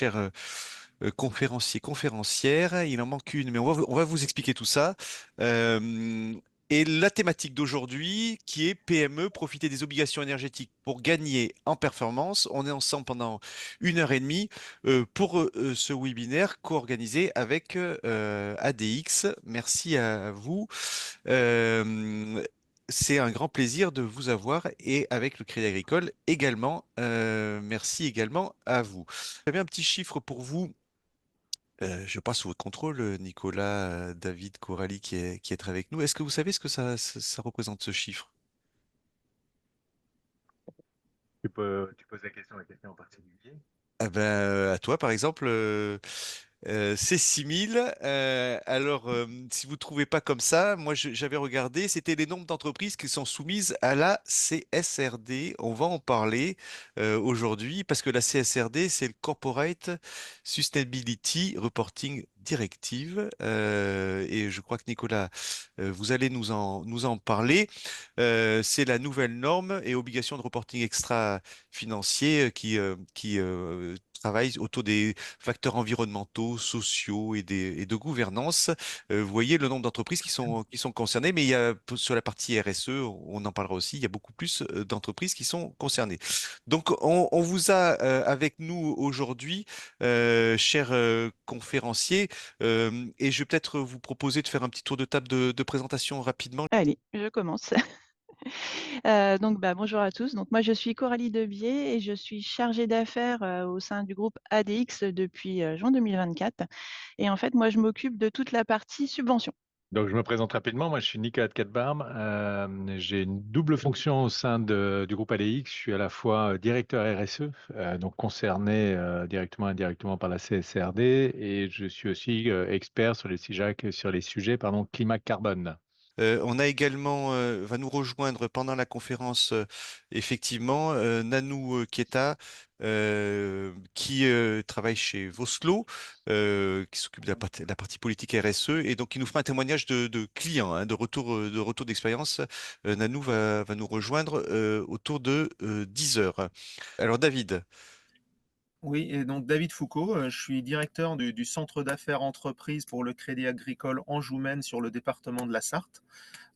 chers conférenciers, conférencières. Il en manque une, mais on va vous expliquer tout ça. Euh, et la thématique d'aujourd'hui, qui est PME, profiter des obligations énergétiques pour gagner en performance. On est ensemble pendant 1 heure et demie pour ce webinaire co-organisé avec ADX. Merci à vous. Euh, c'est un grand plaisir de vous avoir et avec le Crédit Agricole également. Merci également à vous. J'avais un petit chiffre pour vous. Je passe sous votre contrôle, Nicolas, David, Coralie qui est avec nous. Est-ce que vous savez ce que ça représente ce chiffre? Tu poses la question en particulier. Ah ben, à toi, par exemple, c'est 6 000. Alors, si vous ne trouvez pas comme ça, moi j'avais regardé, c'était les nombres d'entreprises qui sont soumises à la CSRD. On va en parler aujourd'hui parce que la CSRD, c'est le Corporate Sustainability Reporting Directive. Et je crois que Nicolas, vous allez nous en parler. C'est la nouvelle norme et obligation de reporting extra-financier qui travaille autour des facteurs environnementaux, sociaux et de gouvernance. Vous voyez le nombre d'entreprises qui sont concernées, mais il y a sur la partie RSE, on en parlera aussi, il y a beaucoup plus d'entreprises qui sont concernées. Donc, on vous a avec nous aujourd'hui, chers conférenciers, et je vais peut-être vous proposer de faire un petit tour de table de présentation rapidement. Allez, je commence. Donc bonjour à tous. Donc moi, je suis Coralie Debier et je suis chargée d'affaires, au sein du groupe ADX depuis, juin 2024 et en fait, moi, je m'occupe de toute la partie subvention. Donc, je me présente rapidement. Moi, je suis Nicolas de Cadbarm. J'ai une double fonction au sein du groupe ADX. Je suis à la fois directeur RSE, donc concerné directement et indirectement par la CSRD, et je suis aussi expert sur les sujets climat carbone. On a également, va nous rejoindre pendant la conférence, effectivement, Nanou Keita, qui travaille chez Voslo, qui s'occupe de la partie politique RSE, et donc qui nous fera un témoignage de client, hein, de retour d'expérience. Nanou va nous rejoindre autour de 10 heures. Alors David. Oui, et donc David Foucault, je suis directeur du centre d'affaires entreprise pour le Crédit Agricole Anjou-Maine sur le département de la Sarthe.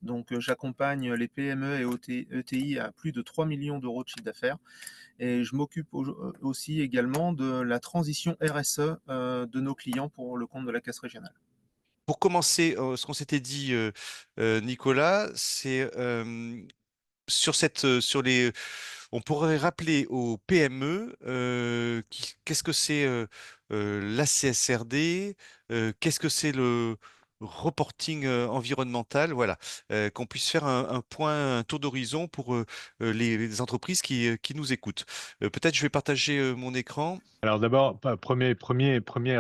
Donc j'accompagne les PME et ETI à plus de 3 millions d'euros de chiffre d'affaires. Et je m'occupe aussi également de la transition RSE de nos clients pour le compte de la Caisse régionale. Pour commencer, ce qu'on s'était dit, Nicolas, c'est sur les, on pourrait rappeler aux PME qu'est-ce que c'est la CSRD, qu'est-ce que c'est le reporting environnemental, voilà, qu'on puisse faire un point, un tour d'horizon pour les entreprises qui nous écoutent. Peut-être je vais partager mon écran. Alors d'abord, première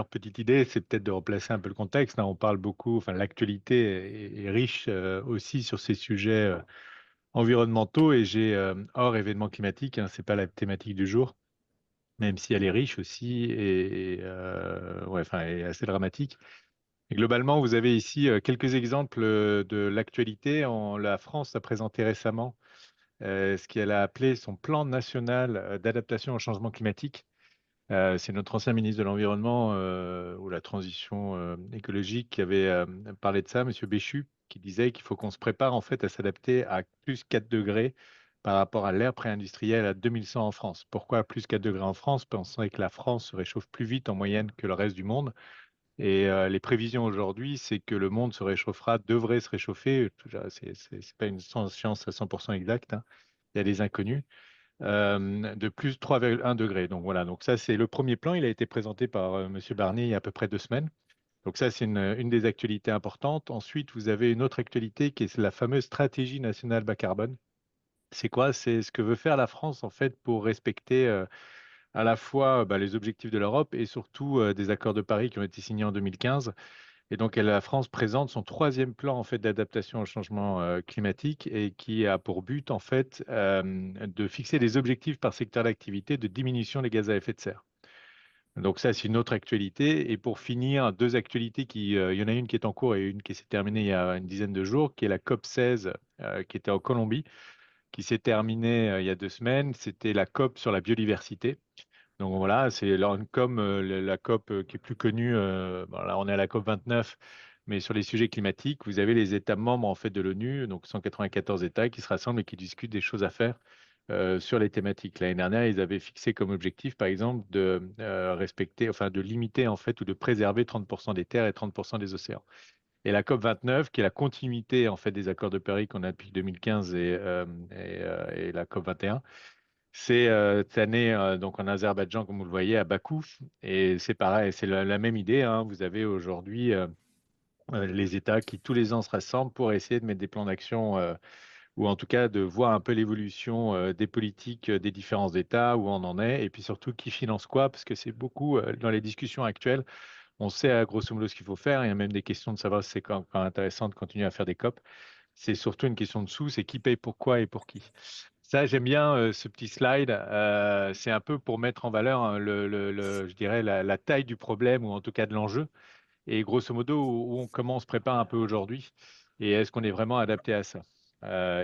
petite idée, c'est peut-être de replacer un peu le contexte, hein. On parle beaucoup, enfin l'actualité est riche aussi sur ces sujets environnementaux, et hors événements climatiques, hein, c'est pas la thématique du jour, même si elle est riche aussi ouais, enfin, est assez dramatique. Et globalement, vous avez ici quelques exemples de l'actualité. La France a présenté récemment ce qu'elle a appelé son plan national d'adaptation au changement climatique. C'est notre ancien ministre de l'Environnement ou la transition écologique qui avait parlé de ça, Monsieur Béchu, qui disait qu'il faut qu'on se prépare en fait à s'adapter à plus 4 degrés par rapport à l'ère pré-industrielle à 2100 en France. Pourquoi plus 4 degrés en France? Pensant que la France se réchauffe plus vite en moyenne que le reste du monde. Et les prévisions aujourd'hui, c'est que le monde devrait se réchauffer. C'est pas une science à 100% exacte, hein. Il y a des inconnus de plus 3,1 degrés. Donc voilà, donc ça c'est le premier plan. Il a été présenté par Monsieur Barnier il y a à peu près 2 semaines. Donc ça c'est une des actualités importantes. Ensuite, vous avez une autre actualité qui est la fameuse stratégie nationale bas carbone. C'est quoi? C'est ce que veut faire la France en fait pour respecter à la fois les objectifs de l'Europe et surtout des accords de Paris qui ont été signés en 2015. Et donc, la France présente son troisième plan en fait d'adaptation au changement climatique, et qui a pour but en fait de fixer des objectifs par secteur d'activité de diminution des gaz à effet de serre. Donc ça, c'est une autre actualité. Et pour finir, deux actualités il y en a une qui est en cours et une qui s'est terminée il y a une dizaine de jours, qui est la COP 16 qui était en Colombie, qui s'est terminée il y a 2 semaines. C'était la COP sur la biodiversité. Donc voilà, c'est comme la COP qui est plus connue. Bon, là, on est à la COP 29, mais sur les sujets climatiques, vous avez les États membres en fait de l'ONU, donc 194 États qui se rassemblent et qui discutent des choses à faire sur les thématiques. L'année dernière, ils avaient fixé comme objectif, par exemple, de respecter, enfin de limiter en fait ou de préserver 30% des terres et 30% des océans. Et la COP 29, qui est la continuité en fait des accords de Paris qu'on a depuis 2015 et la COP 21. C'est cette année donc en Azerbaïdjan, comme vous le voyez, à Bakou. Et c'est pareil, c'est la même idée, hein. Vous avez aujourd'hui les États qui tous les ans se rassemblent pour essayer de mettre des plans d'action ou en tout cas de voir un peu l'évolution des politiques des différents États, où on en est, et puis surtout qui finance quoi, parce que c'est beaucoup dans les discussions actuelles. On sait grosso modo ce qu'il faut faire. Il y a même des questions de savoir si c'est quand même intéressant de continuer à faire des COP. C'est surtout une question de sous, c'est qui paye pourquoi et pour qui. Ça, j'aime bien ce petit slide. C'est un peu pour mettre en valeur hein, je dirais la taille du problème ou en tout cas de l'enjeu. Et grosso modo, comment on se prépare un peu aujourd'hui et est-ce qu'on est vraiment adapté à ça?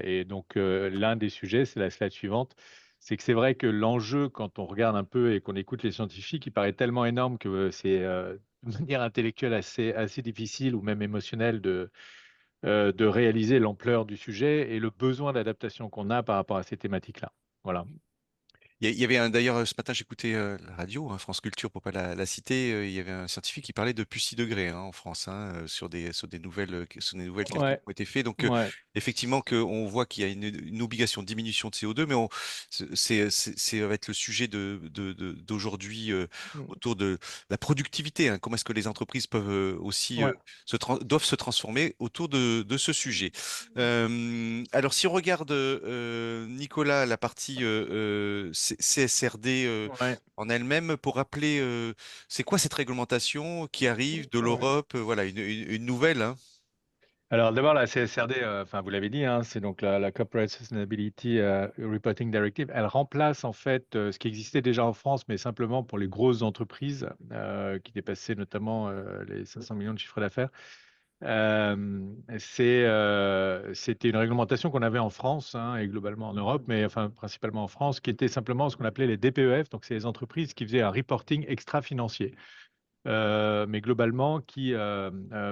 Et donc, l'un des sujets, c'est la slide suivante, c'est que c'est vrai que l'enjeu, quand on regarde un peu et qu'on écoute les scientifiques, il paraît tellement énorme que c'est de manière intellectuelle assez difficile ou même émotionnelle de réaliser l'ampleur du sujet et le besoin d'adaptation qu'on a par rapport à ces thématiques-là. Voilà. Il y avait d'ailleurs ce matin j'écoutais la radio, hein, France Culture pour pas la citer, il y avait un scientifique qui parlait de plus 6 degrés hein, en France hein, sur des nouvelles calculs qui Ouais, ont été faits. Donc ouais. effectivement on voit qu'il y a une obligation de diminution de CO2, mais ça va être le sujet d'aujourd'hui Mm. autour de la productivité. Hein. Comment est-ce que les entreprises peuvent aussi Ouais. doivent se transformer autour de ce sujet. Alors, si on regarde, Nicolas, la partie CSRD Ouais. en elle-même, pour rappeler, c'est quoi cette réglementation qui arrive de Ouais. l'Europe, voilà, une nouvelle, hein. Alors d'abord, la CSRD, enfin vous l'avez dit, hein, c'est donc la Corporate Sustainability Reporting Directive. Elle remplace en fait ce qui existait déjà en France, mais simplement pour les grosses entreprises qui dépassaient notamment les 500 millions de chiffre d'affaires. C'était une réglementation qu'on avait en France hein, et globalement en Europe, mais enfin principalement en France, qui était simplement ce qu'on appelait les DPEF. Donc c'est les entreprises qui faisaient un reporting extra-financier mais globalement qui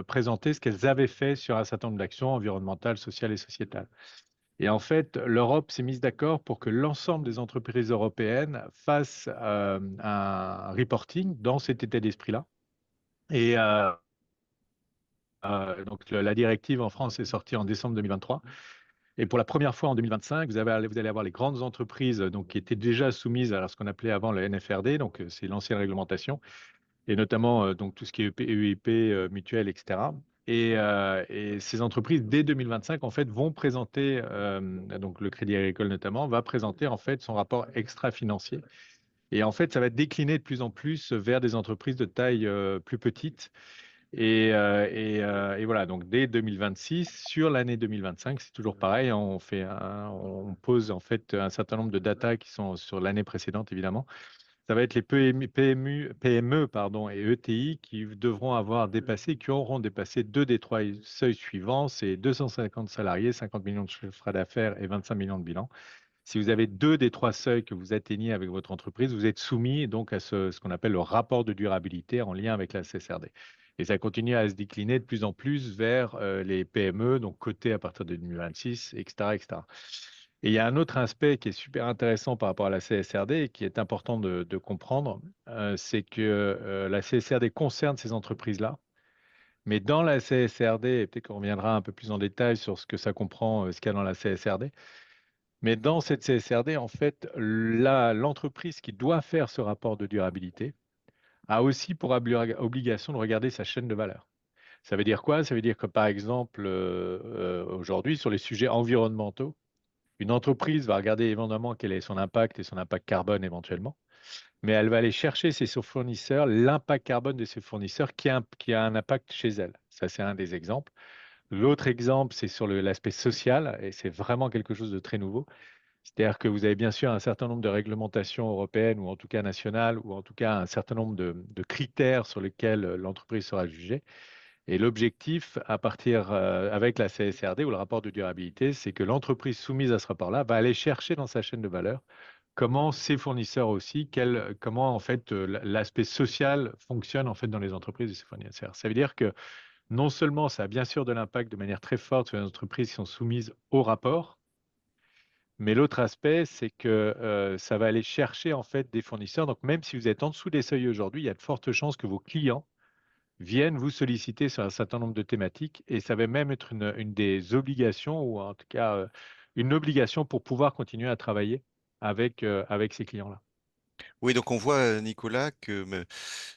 présentaient ce qu'elles avaient fait sur un certain nombre d'actions environnementales, sociales et sociétales. Et en fait, l'Europe s'est mise d'accord pour que l'ensemble des entreprises européennes fassent un reporting dans cet état d'esprit-là. Et donc la directive en France est sortie en décembre 2023. Et pour la première fois en 2025, vous allez avoir les grandes entreprises donc, qui étaient déjà soumises à ce qu'on appelait avant le NFRD, donc c'est l'ancienne réglementation, et notamment donc tout ce qui est EIP, mutuelle, etc. Et ces entreprises, dès 2025, en fait, vont présenter, donc le Crédit Agricole notamment, va présenter en fait son rapport extra-financier. Et en fait, ça va décliner de plus en plus vers des entreprises de taille plus petite. Et voilà, donc dès 2026, sur l'année 2025, c'est toujours pareil, hein, on pose en fait un certain nombre de data qui sont sur l'année précédente, évidemment. Ça va être les PME pardon, et ETI qui devront avoir dépassé, qui auront dépassé deux des trois seuils suivants, c'est 250 salariés, 50 millions de chiffre d'affaires et 25 millions de bilan. Si vous avez deux des trois seuils que vous atteignez avec votre entreprise, vous êtes soumis donc à ce qu'on appelle le rapport de durabilité en lien avec la CSRD. Et ça continue à se décliner de plus en plus vers les PME, donc cotées à partir de 2026, etc., etc. Et il y a un autre aspect qui est super intéressant par rapport à la CSRD et qui est important de comprendre, c'est que la CSRD concerne ces entreprises-là. Mais dans la CSRD, et peut-être qu'on reviendra un peu plus en détail sur ce que ça comprend, ce qu'il y a dans la CSRD, mais dans cette CSRD, en fait, l'entreprise qui doit faire ce rapport de durabilité a aussi pour obligation de regarder sa chaîne de valeur. Ça veut dire quoi? Ça veut dire que, par exemple, aujourd'hui, sur les sujets environnementaux, une entreprise va regarder évidemment quel est son impact et son impact carbone éventuellement, mais elle va aller chercher ses fournisseurs, l'impact carbone de ses fournisseurs qui a un impact chez elle. Ça, c'est un des exemples. L'autre exemple, c'est sur l'aspect social, et c'est vraiment quelque chose de très nouveau. C'est-à-dire que vous avez bien sûr un certain nombre de réglementations européennes, ou en tout cas nationales, ou en tout cas un certain nombre de critères sur lesquels l'entreprise sera jugée. Et l'objectif, à partir avec la CSRD ou le rapport de durabilité, c'est que l'entreprise soumise à ce rapport-là va aller chercher dans sa chaîne de valeur comment ces fournisseurs aussi, comment en fait l'aspect social fonctionne en fait dans les entreprises de ces fournisseurs. Ça veut dire que non seulement ça a bien sûr de l'impact de manière très forte sur les entreprises qui sont soumises au rapport, mais l'autre aspect, c'est que ça va aller chercher en fait des fournisseurs. Donc même si vous êtes en dessous des seuils aujourd'hui, il y a de fortes chances que vos clients viennent vous solliciter sur un certain nombre de thématiques et ça va même être une des obligations ou en tout cas une obligation pour pouvoir continuer à travailler avec ces clients-là. Oui, donc on voit, Nicolas,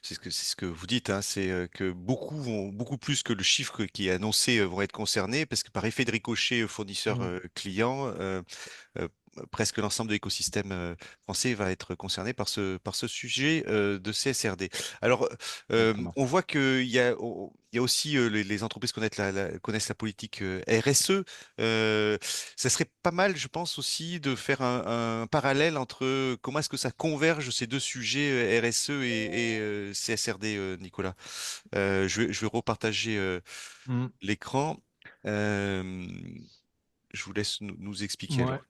c'est ce que vous dites, hein, c'est que beaucoup plus que le chiffre qui est annoncé vont être concernés, parce que par effet de ricochet, fournisseur Mm. client, euh, presque l'ensemble de l'écosystème français va être concerné par ce sujet de CSRD. Alors, Exactement. on voit il y a aussi les entreprises connaissent la politique RSE. Ça serait pas mal, je pense aussi, de faire un parallèle entre comment est-ce que ça converge ces deux sujets RSE et CSRD, Nicolas. Je vais repartager Mm. l'écran. Euh, je vous laisse nous expliquer Ouais. alors.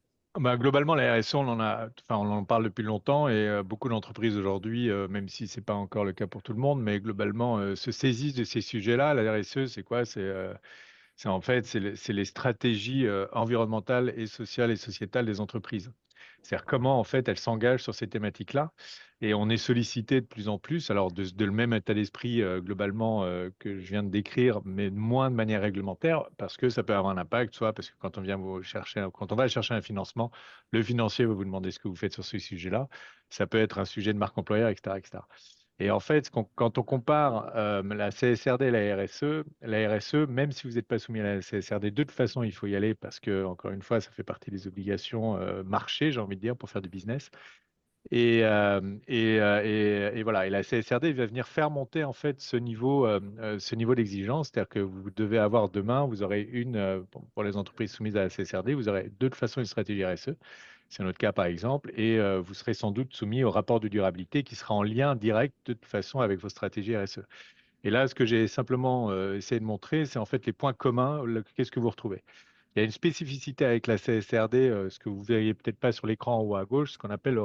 Bah, globalement, la RSE, on en parle depuis longtemps et beaucoup d'entreprises aujourd'hui, même si c'est pas encore le cas pour tout le monde, mais globalement se saisissent de ces sujets-là. La RSE, c'est quoi? C'est en fait, c'est les stratégies environnementales et sociales et sociétales des entreprises. C'est-à-dire comment en fait elles s'engagent sur ces thématiques-là. Et on est sollicité de plus en plus, alors de le même état d'esprit globalement que je viens de décrire, mais moins de manière réglementaire, parce que ça peut avoir un impact, soit parce que quand on va chercher un financement, le financier va vous demander ce que vous faites sur ce sujet-là. Ça peut être un sujet de marque employeur, etc., etc. Et en fait, quand on compare la CSRD et la RSE, même si vous n'êtes pas soumis à la CSRD, de toute façon, il faut y aller parce que, encore une fois, ça fait partie des obligations marché, j'ai envie de dire, pour faire du business. Et voilà. Et la CSRD va venir faire monter en fait ce niveau d'exigence, c'est-à-dire que vous devez avoir demain, vous aurez pour les entreprises soumises à la CSRD, vous aurez de toute façon une stratégie RSE. C'est notre cas par exemple, et vous serez sans doute soumis au rapport de durabilité qui sera en lien direct de toute façon avec vos stratégies RSE. Et là, ce que j'ai simplement essayé de montrer, c'est en fait les points communs. Qu'est-ce que vous retrouvez? Il y a une spécificité avec la CSRD, ce que vous verriez peut-être pas sur l'écran en haut à gauche, ce qu'on appelle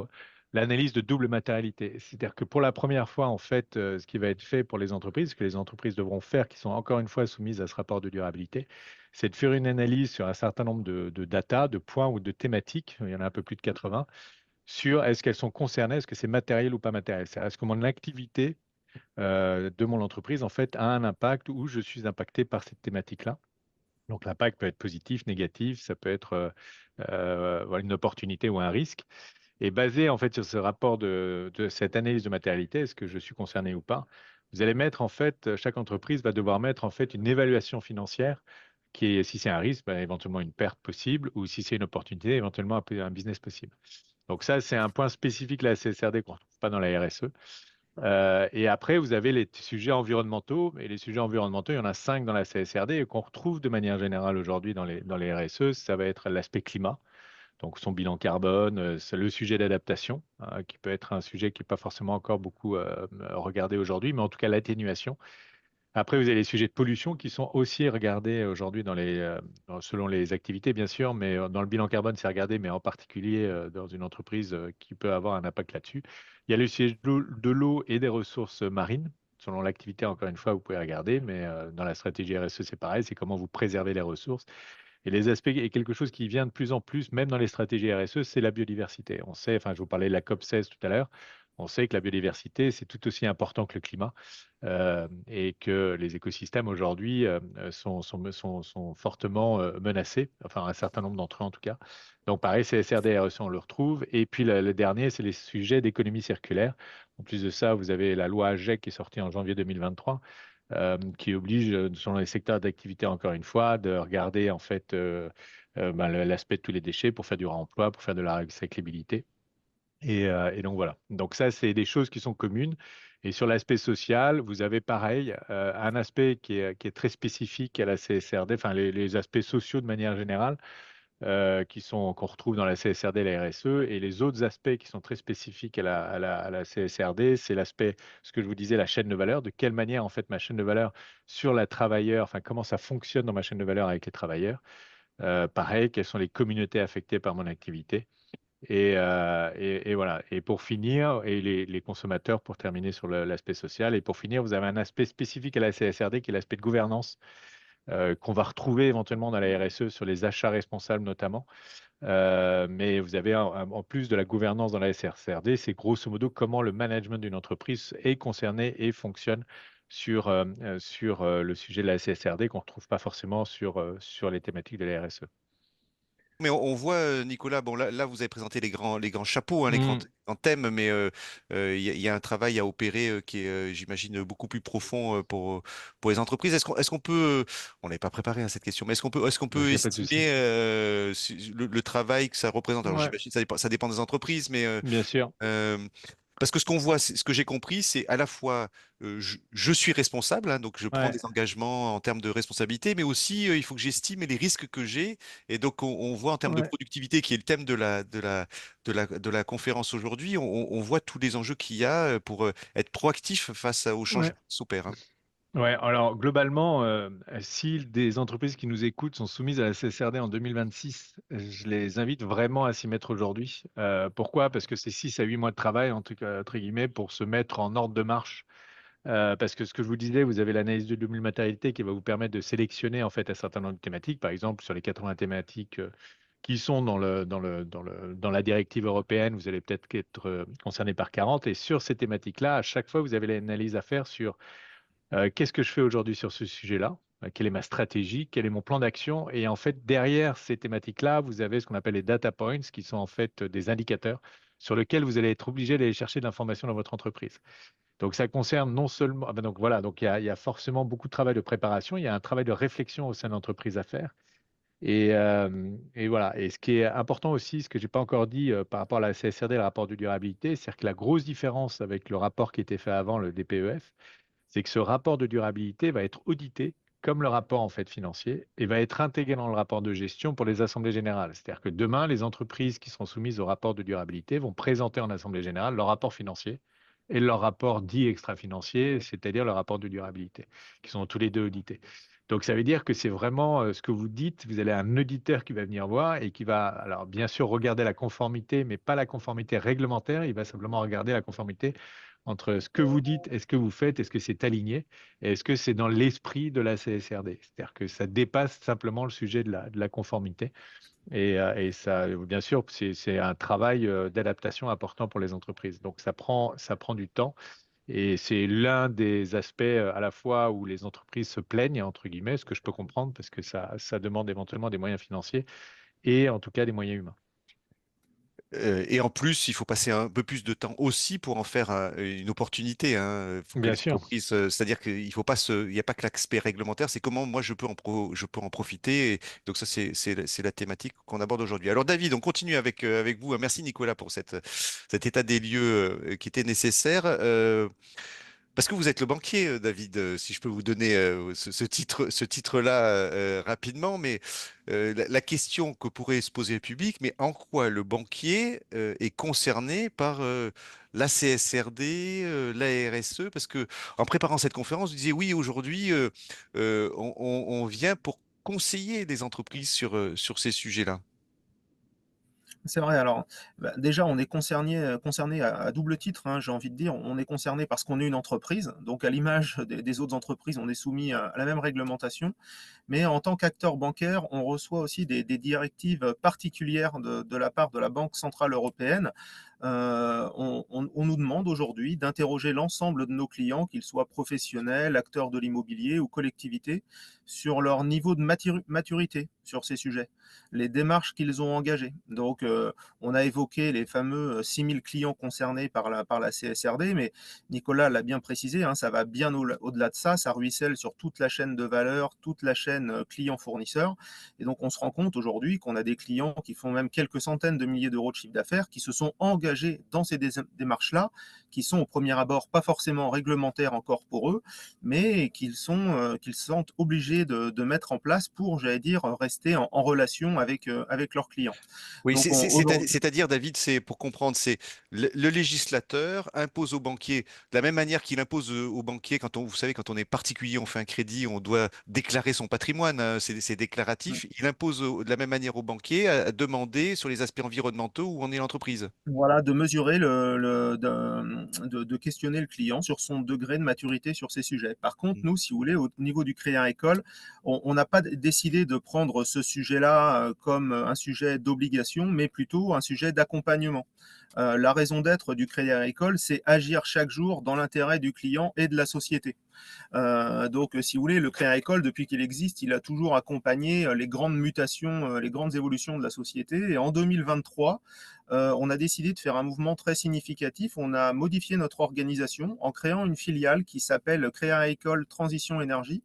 l'analyse de double matérialité. C'est-à-dire que pour la première fois, en fait, ce qui va être fait pour les entreprises, ce que les entreprises devront faire, qui sont encore une fois soumises à ce rapport de durabilité, c'est de faire une analyse sur un certain nombre de data, de points ou de thématiques, il y en a un peu plus de 80, sur est-ce qu'elles sont concernées, est-ce que c'est matériel ou pas matériel. Est-ce que mon activité de mon entreprise, en fait, a un impact ou je suis impacté par cette thématique-là. Donc l'impact peut être positif, négatif, ça peut être voilà, une opportunité ou un risque. Et basé en fait sur ce rapport de cette analyse de matérialité, est-ce que je suis concerné ou pas, vous allez mettre en fait, chaque entreprise va devoir mettre en fait une évaluation financière qui est, si c'est un risque, ben, éventuellement une perte possible, ou si c'est une opportunité, éventuellement un business possible. Donc ça, c'est un point spécifique de la CSRD qu'on ne retrouve pas dans la RSE. Et après, vous avez les sujets environnementaux. Et les sujets environnementaux, il y en a 5 dans la CSRD et qu'on retrouve de manière générale aujourd'hui dans les RSE. Ça va être l'aspect climat, donc son bilan carbone, c'est le sujet d'adaptation, hein, qui peut être un sujet qui n'est pas forcément encore beaucoup regardé aujourd'hui, mais en tout cas l'atténuation. Après, vous avez les sujets de pollution qui sont aussi regardés aujourd'hui selon les activités, bien sûr, mais dans le bilan carbone, c'est regardé, mais en particulier dans une entreprise qui peut avoir un impact là-dessus. Il y a le sujet de l'eau et des ressources marines. Selon l'activité, encore une fois, vous pouvez regarder, mais dans la stratégie RSE, c'est pareil, c'est comment vous préservez les ressources. Et les aspects, et quelque chose qui vient de plus en plus, même dans les stratégies RSE, c'est la biodiversité. On sait, enfin, je vous parlais de la COP16 tout à l'heure, on sait que la biodiversité, c'est tout aussi important que le climat et que les écosystèmes aujourd'hui sont fortement menacés, enfin un certain nombre d'entre eux en tout cas. Donc pareil, CSRD, RSE, on le retrouve. Et puis le dernier, c'est les sujets d'économie circulaire. En plus de ça, vous avez la loi AGEC qui est sortie en janvier 2023 qui oblige, selon les secteurs d'activité, encore une fois, de regarder en fait ben, l'aspect de tous les déchets pour faire du réemploi, pour faire de la recyclabilité. Et donc voilà. Donc ça, c'est des choses qui sont communes. Et sur l'aspect social, vous avez pareil, un aspect qui est très spécifique à la CSRD, enfin les aspects sociaux de manière générale, qu'on retrouve dans la CSRD et la RSE. Et les autres aspects qui sont très spécifiques à la CSRD, c'est l'aspect, ce que je vous disais, la chaîne de valeur. De quelle manière, en fait, ma chaîne de valeur sur la travailleur, enfin, comment ça fonctionne dans ma chaîne de valeur avec les travailleurs. Pareil, quelles sont les communautés affectées par mon activité. Et voilà. Et pour finir, et les consommateurs, pour terminer sur l'aspect social, et pour finir, vous avez un aspect spécifique à la CSRD qui est l'aspect de gouvernance qu'on va retrouver éventuellement dans la RSE sur les achats responsables notamment. Mais vous avez en plus de la gouvernance dans la SRCRD, c'est grosso modo comment le management d'une entreprise est concerné et fonctionne sur le sujet de la CSRD qu'on ne retrouve pas forcément sur les thématiques de la RSE. Mais on voit, Nicolas, bon là vous avez présenté les grands chapeaux, hein, les Mm. grands thèmes, mais il y a un travail à opérer qui est, j'imagine, beaucoup plus profond pour les entreprises. Est-ce qu'on peut, on n'avait pas préparé à cette question, mais est-ce qu'on Donc, il peut n'y a pas de souci. estimer le travail que ça représente? Alors Ouais, j'imagine ça dépend des entreprises, mais bien sûr. euh, parce que ce qu'on voit, ce que j'ai compris, c'est à la fois je suis responsable, hein, donc je prends Ouais, des engagements en termes de responsabilité, mais aussi il faut que j'estime les risques que j'ai. Et donc on voit en termes de ouais, productivité, qui est le thème de la conférence aujourd'hui, on voit tous les enjeux qu'il y a pour être proactif face aux ouais. changements qui s'opèrent, hein. Ouais, alors globalement, si des entreprises qui nous écoutent sont soumises à la CSRD en 2026, je les invite vraiment à s'y mettre aujourd'hui. Pourquoi? Parce que c'est 6 à 8 mois de travail, en tout cas, entre guillemets, pour se mettre en ordre de marche. Parce que ce que je vous disais, vous avez l'analyse de 2000 matérialité qui va vous permettre de sélectionner en fait un certain nombre de thématiques. Par exemple, sur les 80 thématiques qui sont dans la directive européenne, vous allez peut-être être concerné par 40. Et sur ces thématiques-là, à chaque fois, vous avez l'analyse à faire sur qu'est-ce que je fais aujourd'hui sur ce sujet-là? Quelle est ma stratégie? Quel est mon plan d'action? Et en fait, derrière ces thématiques-là, vous avez ce qu'on appelle les data points, qui sont en fait des indicateurs sur lesquels vous allez être obligé d'aller chercher de l'information dans votre entreprise. Donc, ça concerne non seulement, ah ben donc voilà, donc il y a forcément beaucoup de travail de préparation, il y a un travail de réflexion au sein de l'entreprise à faire. Et voilà. Et ce qui est important aussi, ce que j'ai pas encore dit par rapport à la CSRD, le rapport de durabilité, c'est que la grosse différence avec le rapport qui était fait avant, le DPEF, c'est que ce rapport de durabilité va être audité comme le rapport en fait financier et va être intégré dans le rapport de gestion pour les assemblées générales. C'est-à-dire que demain, les entreprises qui seront soumises au rapport de durabilité vont présenter en assemblée générale leur rapport financier et leur rapport dit extra-financier, c'est-à-dire le rapport de durabilité, qui sont tous les deux audités. Donc ça veut dire que c'est vraiment ce que vous dites, vous avez un auditeur qui va venir voir et qui va, alors bien sûr, regarder la conformité, mais pas la conformité réglementaire, il va simplement regarder la conformité entre ce que vous dites et ce que vous faites, est-ce que c'est aligné et est-ce que c'est dans l'esprit de la CSRD? C'est-à-dire que ça dépasse simplement le sujet de la conformité. Et ça, bien sûr, c'est un travail d'adaptation important pour les entreprises. Donc ça prend du temps. Et c'est l'un des aspects à la fois où les entreprises se plaignent, entre guillemets, ce que je peux comprendre, parce que ça demande éventuellement des moyens financiers et en tout cas des moyens humains. Et en plus, il faut passer un peu plus de temps aussi pour en faire une opportunité, hein. Il faut que Bien les sûr. entreprises, c'est-à-dire qu'il faut pas il n'y a pas que l'aspect réglementaire, c'est comment moi je peux en profiter. Et donc ça, c'est la thématique qu'on aborde aujourd'hui. Alors David, on continue avec vous. Merci Nicolas pour cet état des lieux qui était nécessaire. Parce que vous êtes le banquier, David, si je peux vous donner ce titre-là rapidement, mais la question que pourrait se poser le public, mais en quoi le banquier est concerné par la CSRD, la RSE? Parce que en préparant cette conférence, vous disiez oui, aujourd'hui, on vient pour conseiller les entreprises sur ces sujets-là. C'est vrai, alors, bah, déjà, on est concerné à double titre, hein, j'ai envie de dire. On est concerné parce qu'on est une entreprise, donc à l'image des autres entreprises, on est soumis à la même réglementation. Mais en tant qu'acteur bancaire, on reçoit aussi des directives particulières de la part de la Banque centrale européenne. On nous demande aujourd'hui d'interroger l'ensemble de nos clients, qu'ils soient professionnels, acteurs de l'immobilier ou collectivités, sur leur niveau de maturité sur ces sujets, les démarches qu'ils ont engagées. Donc, on a évoqué les fameux 6000 clients concernés par la CSRD, mais Nicolas l'a bien précisé, hein, ça va bien au-delà de ça, ça ruisselle sur toute la chaîne de valeur, toute la chaîne client-fournisseur. Et donc, on se rend compte aujourd'hui qu'on a des clients qui font même quelques centaines de milliers d'euros de chiffre d'affaires, qui se sont engagés dans ces démarches-là, qui sont au premier abord pas forcément réglementaires encore pour eux, mais qu'ils sont obligés de mettre en place pour, j'allais dire, rester en relation avec leurs clients. Oui, Donc, C'est-à-dire, David, c'est pour comprendre, c'est le législateur impose aux banquiers, de la même manière qu'il impose aux banquiers, vous savez, quand on est particulier, on fait un crédit, on doit déclarer son patrimoine, hein, c'est déclaratif. Il impose de la même manière aux banquiers à demander sur les aspects environnementaux où en est l'entreprise. Voilà, de mesurer de questionner le client sur son degré de maturité sur ces sujets. Par contre, Mm. nous, si vous voulez, au niveau du Crédit Agricole, on n'a pas décidé de prendre ce sujet-là comme un sujet d'obligation, mais plutôt un sujet d'accompagnement. La raison d'être du Crédit Agricole, c'est agir chaque jour dans l'intérêt du client et de la société. Donc, si vous voulez, le Crédit Agricole, depuis qu'il existe, il a toujours accompagné les grandes mutations, les grandes évolutions de la société. Et en 2023, on a décidé de faire un mouvement très significatif. On a modifié notre organisation en créant une filiale qui s'appelle Crédit Agricole Transition Énergie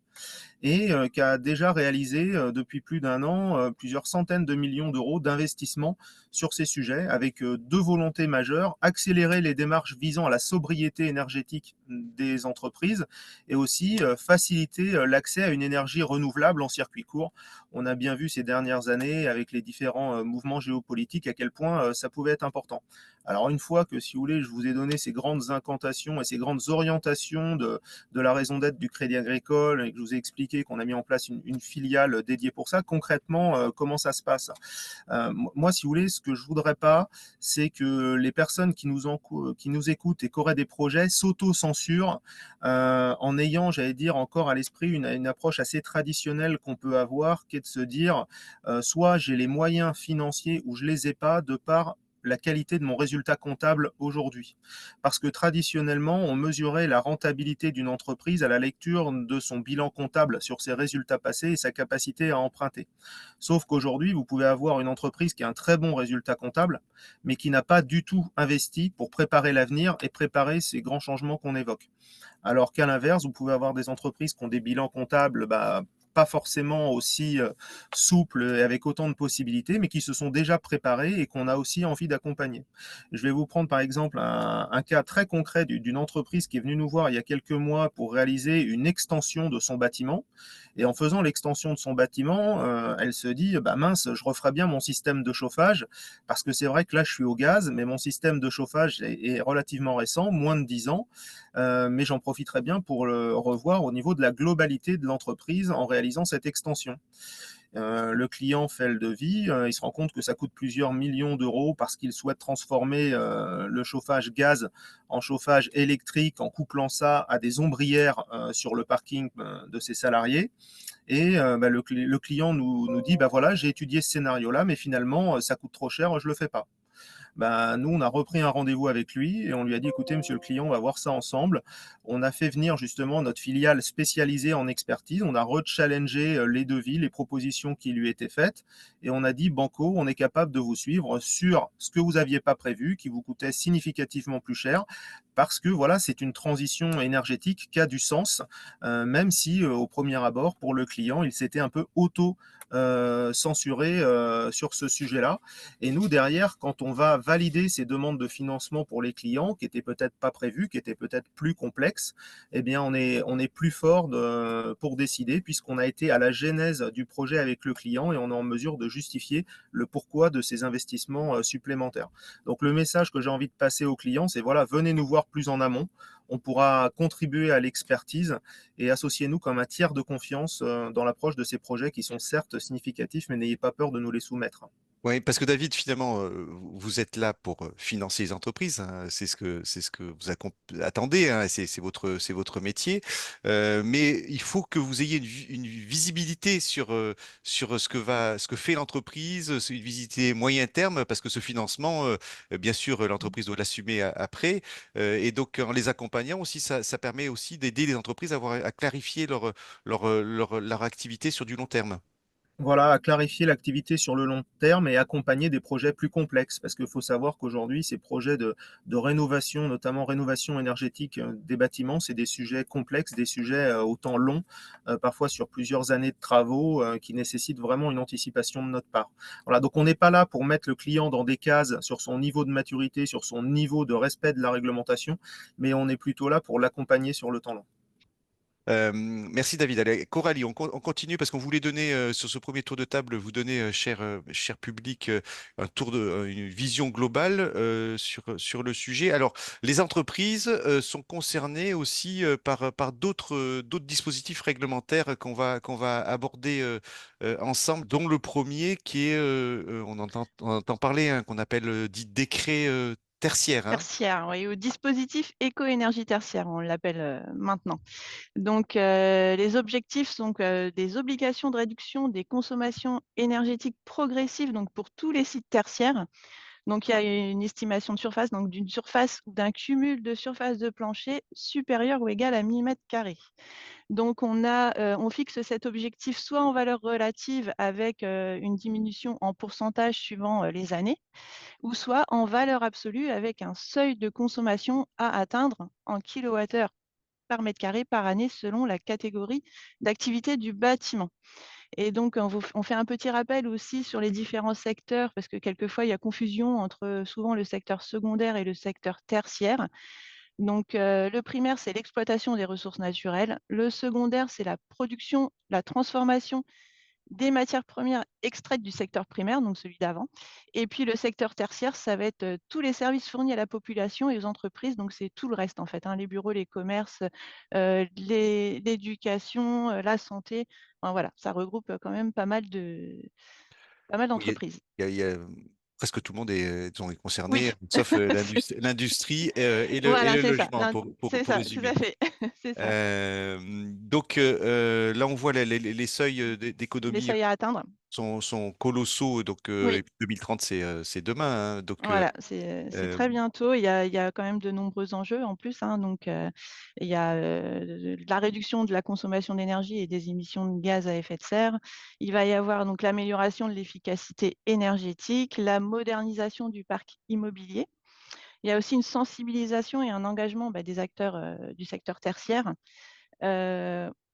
et qui a déjà réalisé depuis plus d'un an plusieurs centaines de millions d'euros d'investissement sur ces sujets, avec deux volontés majeures: accélérer les démarches visant à la sobriété énergétique des entreprises et aussi faciliter l'accès à une énergie renouvelable en circuit court. On a bien vu ces dernières années, avec les différents mouvements géopolitiques, à quel point ça pouvait être important. Alors une fois que, si vous voulez, je vous ai donné ces grandes incantations et ces grandes orientations de la raison d'être du Crédit Agricole et que je vous ai expliqué qu'on a mis en place une filiale dédiée pour ça, concrètement, comment ça se passe? Moi, si vous voulez, ce que je voudrais pas, c'est que les personnes qui nous écoutent et qui auraient des projets s'auto-censurent en ayant, j'allais dire, encore à l'esprit une approche assez traditionnelle qu'on peut avoir, qui est de se dire soit j'ai les moyens financiers ou je les ai pas de par la qualité de mon résultat comptable aujourd'hui. Parce que traditionnellement, on mesurait la rentabilité d'une entreprise à la lecture de son bilan comptable sur ses résultats passés et sa capacité à emprunter. Sauf qu'aujourd'hui, vous pouvez avoir une entreprise qui a un très bon résultat comptable, mais qui n'a pas du tout investi pour préparer l'avenir et préparer ces grands changements qu'on évoque. Alors qu'à l'inverse, vous pouvez avoir des entreprises qui ont des bilans comptables pas forcément aussi souples et avec autant de possibilités, mais qui se sont déjà préparées et qu'on a aussi envie d'accompagner. Je vais vous prendre par exemple un cas très concret d'une entreprise qui est venue nous voir il y a quelques mois pour réaliser une extension de son bâtiment. Et en faisant l'extension de son bâtiment, elle se dit, bah mince, je referai bien mon système de chauffage, parce que c'est vrai que là, je suis au gaz, mais mon système de chauffage est relativement récent, moins de 10 ans, mais j'en profiterai bien pour le revoir au niveau de la globalité de l'entreprise en réalisant cette extension. Le client fait le devis, il se rend compte que ça coûte plusieurs millions d'euros parce qu'il souhaite transformer le chauffage gaz en chauffage électrique en couplant ça à des ombrières sur le parking de ses salariés. Et le client nous dit, bah voilà, j'ai étudié ce scénario-là, mais finalement, ça coûte trop cher, je ne le fais pas. Ben, nous, on a repris un rendez-vous avec lui et on lui a dit, écoutez, monsieur le client, on va voir ça ensemble. On a fait venir justement notre filiale spécialisée en expertise. On a rechallengé les devis, les propositions qui lui étaient faites. Et on a dit, Banco, on est capable de vous suivre sur ce que vous n'aviez pas prévu, qui vous coûtait significativement plus cher, parce que voilà, c'est une transition énergétique qui a du sens, même si au premier abord, pour le client, il s'était un peu censuré sur ce sujet-là. Et nous, derrière, quand on va valider ces demandes de financement pour les clients, qui étaient peut-être pas prévues, qui étaient peut-être plus complexes, eh bien, on est plus fort pour décider, puisqu'on a été à la genèse du projet avec le client et on est en mesure de justifier le pourquoi de ces investissements supplémentaires. Donc, le message que j'ai envie de passer aux clients, c'est voilà, venez nous voir plus en amont. On pourra contribuer à l'expertise et associez-nous comme un tiers de confiance dans l'approche de ces projets qui sont certes significatifs, mais n'ayez pas peur de nous les soumettre. Oui, parce que David, finalement, vous êtes là pour financer les entreprises, hein, c'est ce que vous attendez, hein, c'est votre métier. Mais il faut que vous ayez une visibilité sur ce que fait l'entreprise, c'est une visibilité moyen terme, parce que ce financement, bien sûr, l'entreprise doit l'assumer après. Et donc, en les accompagnant aussi, ça permet aussi d'aider les entreprises à clarifier leur activité sur du long terme. Voilà, à clarifier l'activité sur le long terme et accompagner des projets plus complexes. Parce qu'il faut savoir qu'aujourd'hui, ces projets de rénovation, notamment rénovation énergétique des bâtiments, c'est des sujets complexes, des sujets au temps long, parfois sur plusieurs années de travaux, qui nécessitent vraiment une anticipation de notre part. Voilà, donc on n'est pas là pour mettre le client dans des cases sur son niveau de maturité, sur son niveau de respect de la réglementation, mais on est plutôt là pour l'accompagner sur le temps long. Merci David. Allez, Coralie, on continue parce qu'on voulait donner sur ce premier tour de table, vous donner, cher public, un tour une vision globale sur le sujet. Alors, les entreprises sont concernées aussi par d'autres dispositifs réglementaires qu'on va aborder ensemble, dont le premier qui est, on entend parler, hein, qu'on appelle dit décret tertiaire, hein. Tertiaire, oui, ou dispositif éco-énergie tertiaire, on l'appelle maintenant. Donc, les objectifs sont des obligations de réduction des consommations énergétiques progressives, donc pour tous les sites tertiaires. Donc, il y a une estimation de surface, donc d'une surface ou d'un cumul de surface de plancher supérieur ou égal à 1000 mètres carrés. Donc, on fixe cet objectif soit en valeur relative avec une diminution en pourcentage suivant les années, ou soit en valeur absolue avec un seuil de consommation à atteindre en kilowattheure par mètre carré par année selon la catégorie d'activité du bâtiment. Et donc, on fait un petit rappel aussi sur les différents secteurs, parce que quelquefois, il y a confusion entre souvent le secteur secondaire et le secteur tertiaire. Donc, le primaire, c'est l'exploitation des ressources naturelles. Le secondaire, c'est la production, la transformation des matières premières extraites du secteur primaire, donc celui d'avant. Et puis le secteur tertiaire, ça va être tous les services fournis à la population et aux entreprises, donc c'est tout le reste en fait, hein, les bureaux, les commerces, l'éducation, la santé. Enfin, voilà, ça regroupe quand même pas mal Oui, d'entreprises. presque tout le monde est Oui, concerné, sauf l'industrie et voilà, le c'est ça. logement, C'est pour ça, tout à résumer. fait. C'est ça. Donc là, on voit les seuils Les d'économie seuils à atteindre. sont colossaux. Donc, Oui. et puis 2030, c'est demain, hein. Donc, Voilà, c'est euh, très bientôt. Il y a quand même de nombreux enjeux en plus, hein, donc il y a, la réduction de la consommation d'énergie et des émissions de gaz à effet de serre. Il va y avoir donc l'amélioration de l'efficacité énergétique, la modernisation du parc immobilier. Il y a aussi une sensibilisation et un engagement, des acteurs, du secteur tertiaire.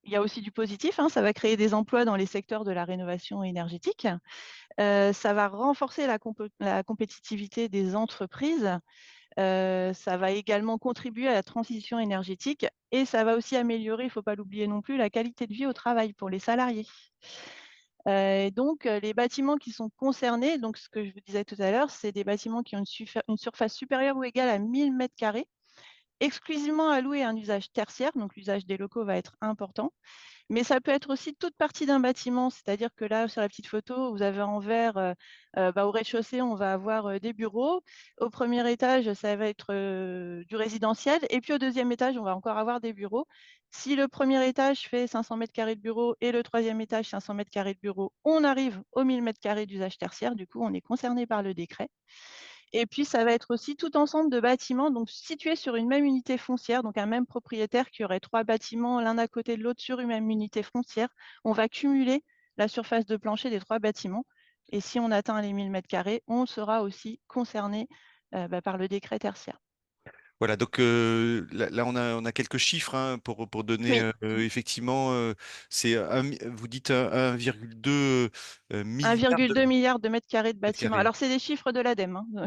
Il y a aussi du positif, hein, ça va créer des emplois dans les secteurs de la rénovation énergétique. Ça va renforcer la compétitivité des entreprises. Ça va également contribuer à la transition énergétique et ça va aussi améliorer, il ne faut pas l'oublier non plus, la qualité de vie au travail pour les salariés. Et donc, les bâtiments qui sont concernés, donc ce que je vous disais tout à l'heure, c'est des bâtiments qui ont une surface supérieure ou égale à 1000 mètres carrés, exclusivement alloués à un usage tertiaire, donc l'usage des locaux va être important. Mais ça peut être aussi toute partie d'un bâtiment, c'est-à-dire que là, sur la petite photo, vous avez en vert, au rez-de-chaussée, on va avoir des bureaux. Au premier étage, ça va être du résidentiel. Et puis au deuxième étage, on va encore avoir des bureaux. Si le premier étage fait 500 mètres carrés de bureau et le troisième étage, 500 mètres carrés de bureau, on arrive aux 1000 mètres carrés d'usage tertiaire. Du coup, on est concerné par le décret. Et puis, ça va être aussi tout ensemble de bâtiments donc situés sur une même unité foncière, donc un même propriétaire qui aurait 3 bâtiments l'un à côté de l'autre sur une même unité foncière. On va cumuler la surface de plancher des 3 bâtiments et si on atteint les 1000 mètres carrés, on sera aussi concerné, par le décret tertiaire. voilà. Donc là, on a quelques chiffres, hein, pour donner Oui, effectivement, vous dites 1,2 milliard 1,2 de milliard de mètres carrés de mètres bâtiments. carrés. Alors, c'est des chiffres de l'ADEME, hein.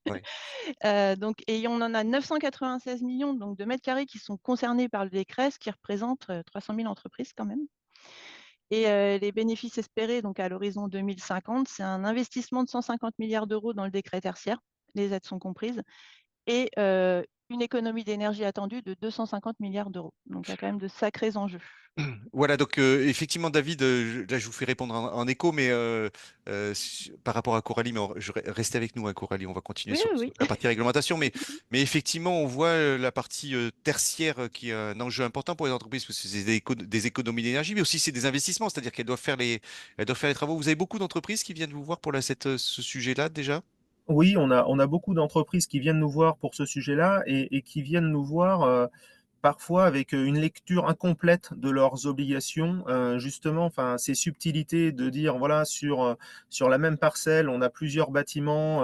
Ouais. Donc et on en a 996 millions donc de mètres carrés qui sont concernés par le décret, ce qui représente, 300 000 entreprises quand même. Et les bénéfices espérés donc à l'horizon 2050, c'est un investissement de 150 milliards d'euros dans le décret tertiaire, les aides sont comprises, et une économie d'énergie attendue de 250 milliards d'euros. Donc il y a quand même de sacrés enjeux. Voilà, donc effectivement, David, là je vous fais répondre en écho, mais par rapport à Coralie, mais restez avec nous, hein, Coralie, on va continuer Oui, sur oui, la oui. partie réglementation, mais effectivement, on voit la partie tertiaire qui est un enjeu important pour les entreprises, parce que c'est des économies d'énergie, mais aussi c'est des investissements, c'est-à-dire elles doivent faire les travaux. Vous avez beaucoup d'entreprises qui viennent vous voir pour ce sujet-là déjà? Oui, on a beaucoup d'entreprises qui viennent nous voir pour ce sujet-là et qui viennent nous voir parfois avec une lecture incomplète de leurs obligations, justement, enfin, ces subtilités de dire, voilà, sur la même parcelle, on a plusieurs bâtiments,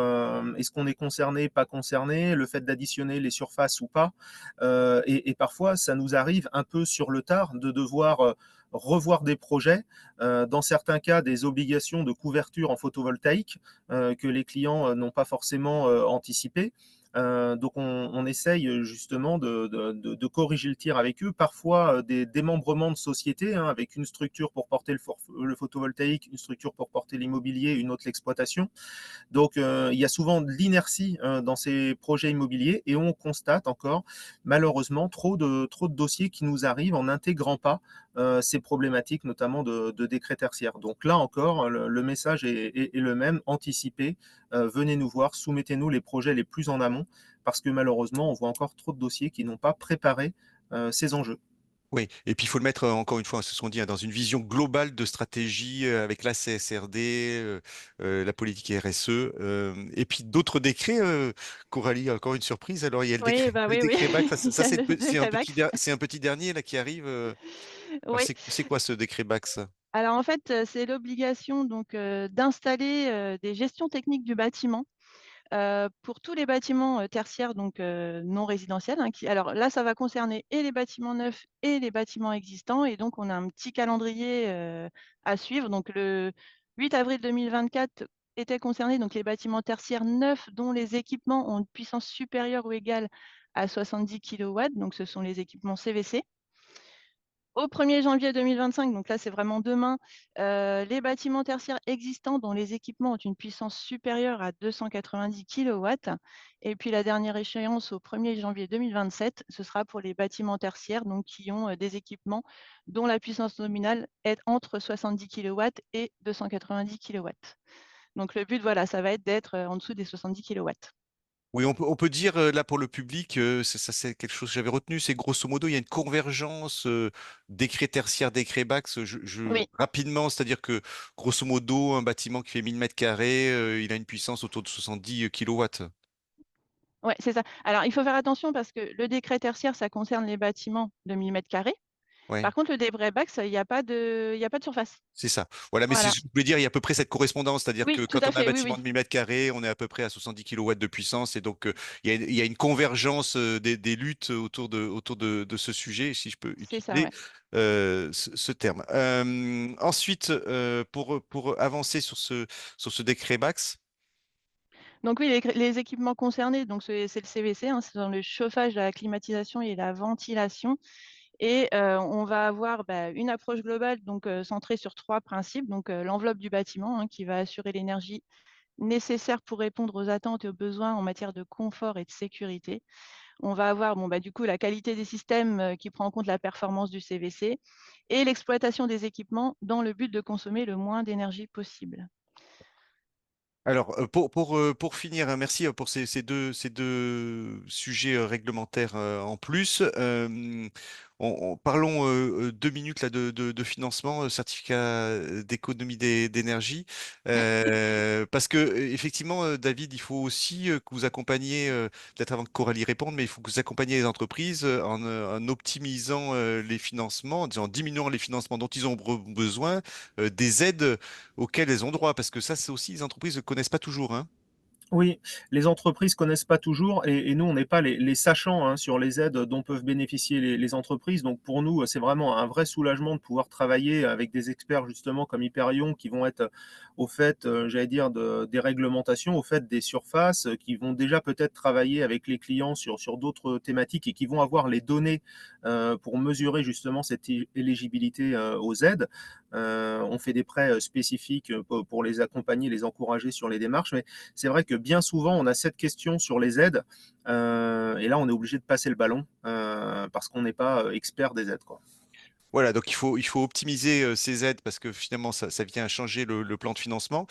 est-ce qu'on est concerné, pas concerné, le fait d'additionner les surfaces ou pas, et parfois, ça nous arrive un peu sur le tard de devoir revoir des projets, dans certains cas, des obligations de couverture en photovoltaïque que les clients n'ont pas forcément anticipées. Donc on essaye justement de corriger le tir avec eux. Parfois des démembrements de sociétés, hein, avec une structure pour porter le photovoltaïque, une structure pour porter l'immobilier, une autre l'exploitation. Donc, il y a souvent de l'inertie dans ces projets immobiliers et on constate encore, malheureusement, trop de dossiers qui nous arrivent en n'intégrant pas ces problématiques, notamment de décret tertiaire. Donc là encore, le message est le même, anticipez, venez nous voir, soumettez-nous les projets les plus en amont, parce que malheureusement, on voit encore trop de dossiers qui n'ont pas préparé ces enjeux. Oui, et puis il faut le mettre encore une fois, ce qu'on dit, hein, dans une vision globale de stratégie avec la CSRD, la politique RSE, et puis d'autres décrets. Coralie, encore une surprise. Alors il y a Oui, bah, le oui, oui, décret BAC. Ça, il y a le décret BAX. c'est un petit dernier là qui arrive. Alors Oui. c'est quoi ce décret BAC, ça? Alors en fait, c'est l'obligation donc, d'installer, des gestions techniques du bâtiment, pour tous les bâtiments, tertiaires donc, non résidentiels, hein, qui alors là, ça va concerner et les bâtiments neufs et les bâtiments existants et donc on a un petit calendrier, à suivre. Donc le 8 avril 2024 étaient concernés donc les bâtiments tertiaires neufs dont les équipements ont une puissance supérieure ou égale à 70 kilowatts, donc ce sont les équipements CVC. Au 1er janvier 2025, donc là, c'est vraiment demain, les bâtiments tertiaires existants dont les équipements ont une puissance supérieure à 290 kilowatts et puis la dernière échéance au 1er janvier 2027, ce sera pour les bâtiments tertiaires donc qui ont, des équipements dont la puissance nominale est entre 70 kilowatts et 290 kilowatts. Donc le but, voilà, ça va être d'être, en dessous des 70 kilowatts. Oui, on peut dire là pour le public, c'est quelque chose que j'avais retenu, c'est grosso modo, il y a une convergence décret tertiaire, décret BAC. Oui. Rapidement, c'est-à-dire que grosso modo, un bâtiment qui fait 1000 mètres carrés, il a une puissance autour de 70 kilowatts. Ouais, c'est ça. Alors il faut faire attention parce que le décret tertiaire, ça concerne les bâtiments de 1000 mètres carrés. Ouais. Par contre, le décret BAX, il y a pas de surface. C'est ça. Voilà, mais Voilà. je voulais dire, il y a à peu près cette correspondance, c'est-à-dire Oui, que tout quand à on a un fait, oui, bâtiment oui. de 1000 mètres carrés, on est à peu près à 70 kilowatts de puissance, et donc il y a une convergence des luttes autour de ce sujet, si je peux C'est ça, utiliser ouais. ce terme. Ensuite, pour avancer sur ce décret BAX. Donc oui, les équipements concernés, donc c'est le CVC, hein, c'est dans le chauffage, la climatisation et la ventilation et on va avoir, bah, une approche globale donc centrée sur 3 principes. Donc l'enveloppe du bâtiment, hein, qui va assurer l'énergie nécessaire pour répondre aux attentes et aux besoins en matière de confort et de sécurité. On va avoir, bon, bah, du coup, la qualité des systèmes, qui prend en compte la performance du CVC et l'exploitation des équipements dans le but de consommer le moins d'énergie possible. Alors, pour finir, hein, merci pour ces deux sujets réglementaires en plus. Parlons 2 minutes là, de financement, certificat d'économie d'énergie. Parce que, effectivement, David, il faut aussi que vous accompagniez, peut-être avant que Coralie réponde, mais il faut que vous accompagniez les entreprises en optimisant les financements, en diminuant les financements dont ils ont besoin, des aides auxquelles elles ont droit, parce que ça, c'est aussi, les entreprises ne connaissent pas toujours, hein. Oui, les entreprises connaissent pas toujours et nous, on n'est pas les sachants hein, sur les aides dont peuvent bénéficier les entreprises. Donc pour nous, c'est vraiment un vrai soulagement de pouvoir travailler avec des experts justement comme Hyperion qui vont être au fait, j'allais dire, des réglementations, au fait des surfaces, qui vont déjà peut-être travailler avec les clients sur d'autres thématiques et qui vont avoir les données pour mesurer justement cette éligibilité aux aides. On fait des prêts spécifiques pour les accompagner, les encourager sur les démarches. Mais c'est vrai que bien souvent, on a cette question sur les aides, et là, on est obligé de passer le ballon parce qu'on n'est pas expert des aides, quoi. Voilà, donc il faut optimiser ces aides parce que finalement, ça vient changer le plan de financement.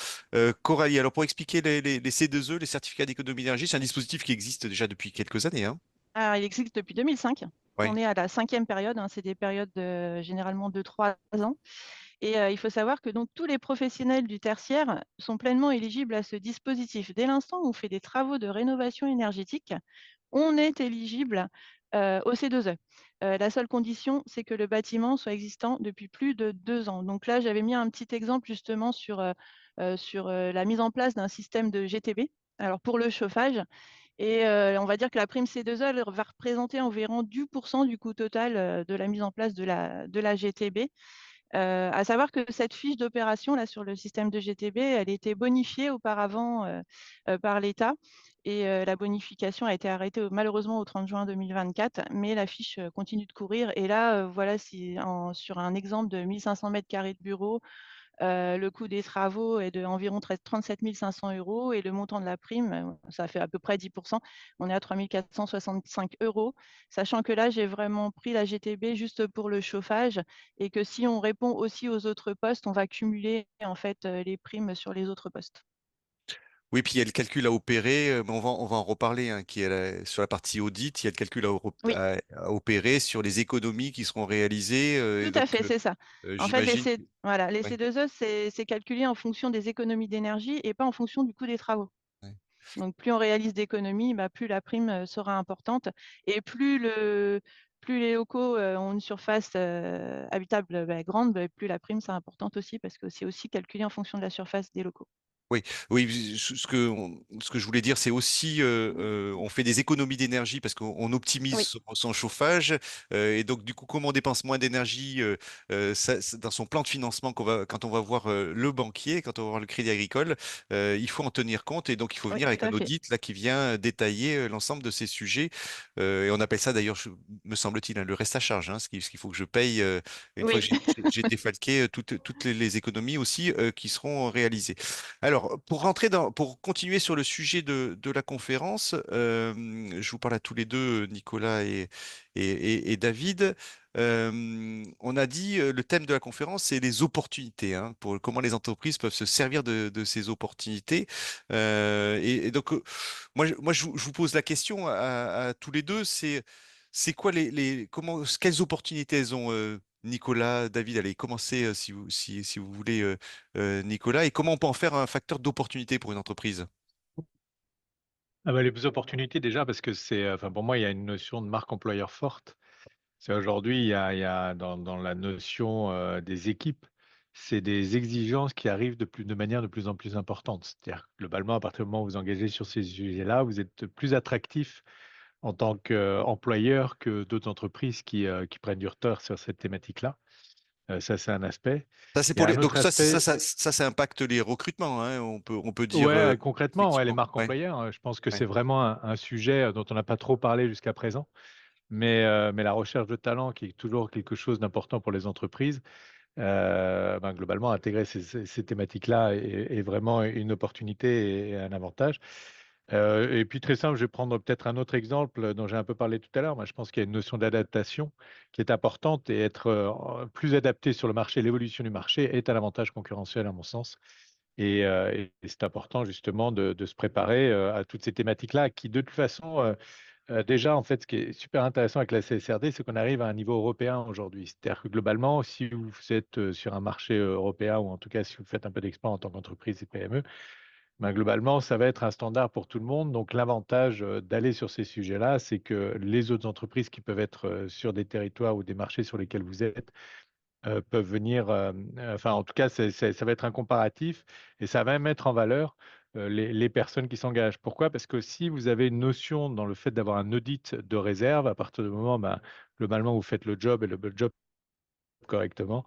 Coralie, alors pour expliquer les C2E, les certificats d'économie d'énergie, c'est un dispositif qui existe déjà depuis quelques années, hein. Alors, il existe depuis 2005. Oui. On est à la 5e période, hein, c'est des périodes généralement de 3 ans. Et il faut savoir que donc tous les professionnels du tertiaire sont pleinement éligibles à ce dispositif. Dès l'instant où on fait des travaux de rénovation énergétique, on est éligible au C2E. La seule condition, c'est que le bâtiment soit existant depuis plus de 2 ans. Donc là, j'avais mis un petit exemple justement sur la mise en place d'un système de GTB. Alors pour le chauffage, et on va dire que la prime C2E, elle va représenter environ 10% du coût total de la mise en place de la GTB. À savoir que cette fiche d'opération là sur le système de GTB, elle était bonifiée auparavant par l'État et la bonification a été arrêtée malheureusement au 30 juin 2024, mais la fiche continue de courir. Et là, voilà, sur un exemple de 1500 mètres carrés de bureau, le coût des travaux est d'environ 37 500 € et le montant de la prime, ça fait à peu près 10 %. On est à 3 465 €, sachant que là, j'ai vraiment pris la GTB juste pour le chauffage et que si on répond aussi aux autres postes, on va cumuler en fait, les primes sur les autres postes. Oui, puis il y a le calcul à opérer, mais on va en reparler, hein, qui est sur la partie audit. Il y a le calcul Oui, à opérer sur les économies qui seront réalisées. Et tout à donc, fait, c'est ça. En fait, j'imagine. les Ouais, C2E, c'est calculé en fonction des économies d'énergie et pas en fonction du coût des travaux. ouais. Donc plus on réalise d'économies, bah, plus la prime, sera importante et plus les locaux, ont une surface, habitable, grande, plus la prime sera importante aussi parce que c'est aussi calculé en fonction de la surface des locaux. Oui, oui, ce que je voulais dire, c'est aussi, on fait des économies d'énergie parce qu'on optimise Oui, son chauffage, et donc du coup, comme on dépense moins d'énergie, dans son plan de financement quand on va voir le banquier, quand on va voir le Crédit Agricole, il faut en tenir compte et donc il faut oui, venir tout avec à un fait. audit là qui vient détailler l'ensemble de ces sujets, et on appelle ça d'ailleurs, me semble-t-il, hein, le reste à charge, hein, ce qu'il faut que je paye une fois que Oui. j'ai défalqué toutes les économies aussi qui seront réalisées. Alors, pour continuer sur le sujet de la conférence, je vous parle à tous les deux, Nicolas et David. On a dit, le thème de la conférence, c'est les opportunités, hein, pour comment les entreprises peuvent se servir de ces opportunités. Et donc, je vous pose la question à tous les deux, c'est quoi quelles opportunités elles ont, Nicolas, David, allez, commencez si vous voulez, Nicolas, et comment on peut en faire un facteur d'opportunité pour une entreprise? Ah bah, les opportunités déjà parce que c'est, enfin pour moi, il y a une notion de marque employeur forte. C'est aujourd'hui, il y a dans la notion, des équipes, c'est des exigences qui arrivent de manière de plus en plus importante. C'est-à-dire que globalement, à partir du moment où vous engagez sur ces sujets-là, vous êtes plus attractif en tant qu'employeur que d'autres entreprises qui prennent du retard sur cette thématique-là. Ça, c'est un aspect. Ça, c'est Il y a pour un donc autre aspect. ça impacte les recrutements, hein, on peut dire, Ouais, concrètement, ouais, les effectivement. marques Ouais, employeurs, je pense que ouais. c'est vraiment un sujet, dont on n'a pas trop parlé jusqu'à présent. Mais la recherche de talent qui est toujours quelque chose d'important pour les entreprises, ben, globalement intégrer ces thématiques-là est vraiment une opportunité et un avantage. Et puis très simple, je vais prendre peut-être un autre exemple dont j'ai un peu parlé tout à l'heure. Moi, je pense qu'il y a une notion d'adaptation qui est importante et être, plus adapté sur le marché, l'évolution du marché est un avantage concurrentiel à mon sens. Et c'est important justement de se préparer, à toutes ces thématiques-là qui de toute façon, déjà, en fait, ce qui est super intéressant avec la CSRD, c'est qu'on arrive à un niveau européen aujourd'hui. C'est-à-dire que globalement, si vous êtes, sur un marché, européen ou en tout cas si vous faites un peu d'export en tant qu'entreprise et PME, ben, globalement, ça va être un standard pour tout le monde. Donc l'avantage, d'aller sur ces sujets-là, c'est que les autres entreprises qui peuvent être, sur des territoires ou des marchés sur lesquels vous êtes, peuvent venir, enfin, en tout cas, ça va être un comparatif et ça va mettre en valeur, les personnes qui s'engagent. Pourquoi? Parce que si vous avez une notion dans le fait d'avoir un audit de réserve, à partir du moment, ben, globalement, vous faites le job et le job correctement,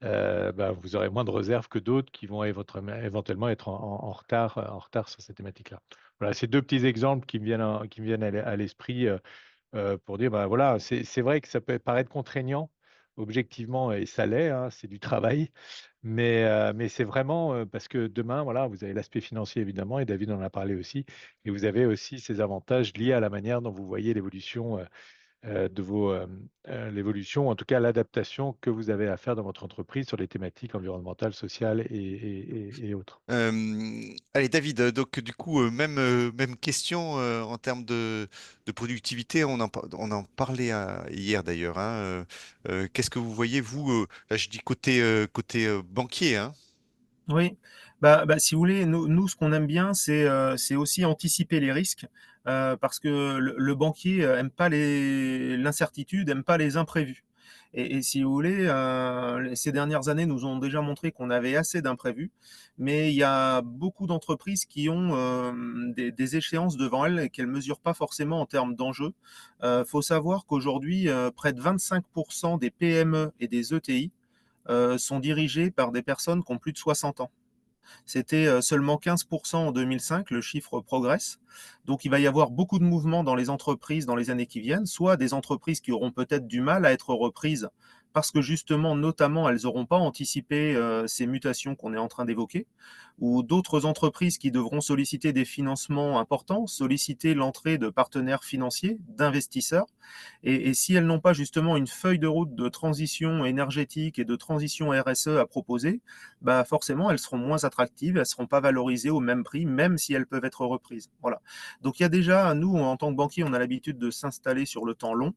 bah, vous aurez moins de réserves que d'autres qui vont éventuellement être en retard sur ces thématiques-là. Voilà, c'est 2 petits exemples qui me viennent à l'esprit, pour dire, bah, voilà, c'est vrai que ça peut paraître contraignant, objectivement et ça l'est, hein, c'est du travail, mais c'est vraiment, parce que demain, voilà, vous avez l'aspect financier évidemment et David en a parlé aussi et vous avez aussi ces avantages liés à la manière dont vous voyez l'évolution, de l'évolution, en tout cas l'adaptation que vous avez à faire dans votre entreprise sur les thématiques environnementales, sociales et autres. Allez, David, donc du coup, même question en termes de productivité, on en parlait hier d'ailleurs, hein, qu'est-ce que vous voyez, vous, là je dis côté banquier, hein? Oui, si vous voulez, nous, ce qu'on aime bien, c'est aussi anticiper les risques, parce que le banquier aime pas l'incertitude, aime pas les imprévus. Et si vous voulez, ces dernières années nous ont déjà montré qu'on avait assez d'imprévus, mais il y a beaucoup d'entreprises qui ont des échéances devant elles et qu'elles mesurent pas forcément en termes d'enjeux. Faut savoir qu'aujourd'hui, près de 25% des PME et des ETI sont dirigés par des personnes qui ont plus de 60 ans. C'était seulement 15% en 2005, le chiffre progresse. Donc il va y avoir beaucoup de mouvements dans les entreprises dans les années qui viennent, soit des entreprises qui auront peut-être du mal à être reprises parce que justement, notamment, elles n'auront pas anticipé ces mutations qu'on est en train d'évoquer, ou d'autres entreprises qui devront solliciter des financements importants, solliciter l'entrée de partenaires financiers, d'investisseurs. Et si elles n'ont pas justement une feuille de route de transition énergétique et de transition RSE à proposer, bah forcément, elles seront moins attractives, elles ne seront pas valorisées au même prix, même si elles peuvent être reprises. Voilà. Donc il y a déjà, nous, en tant que banquier, on a l'habitude de s'installer sur le temps long,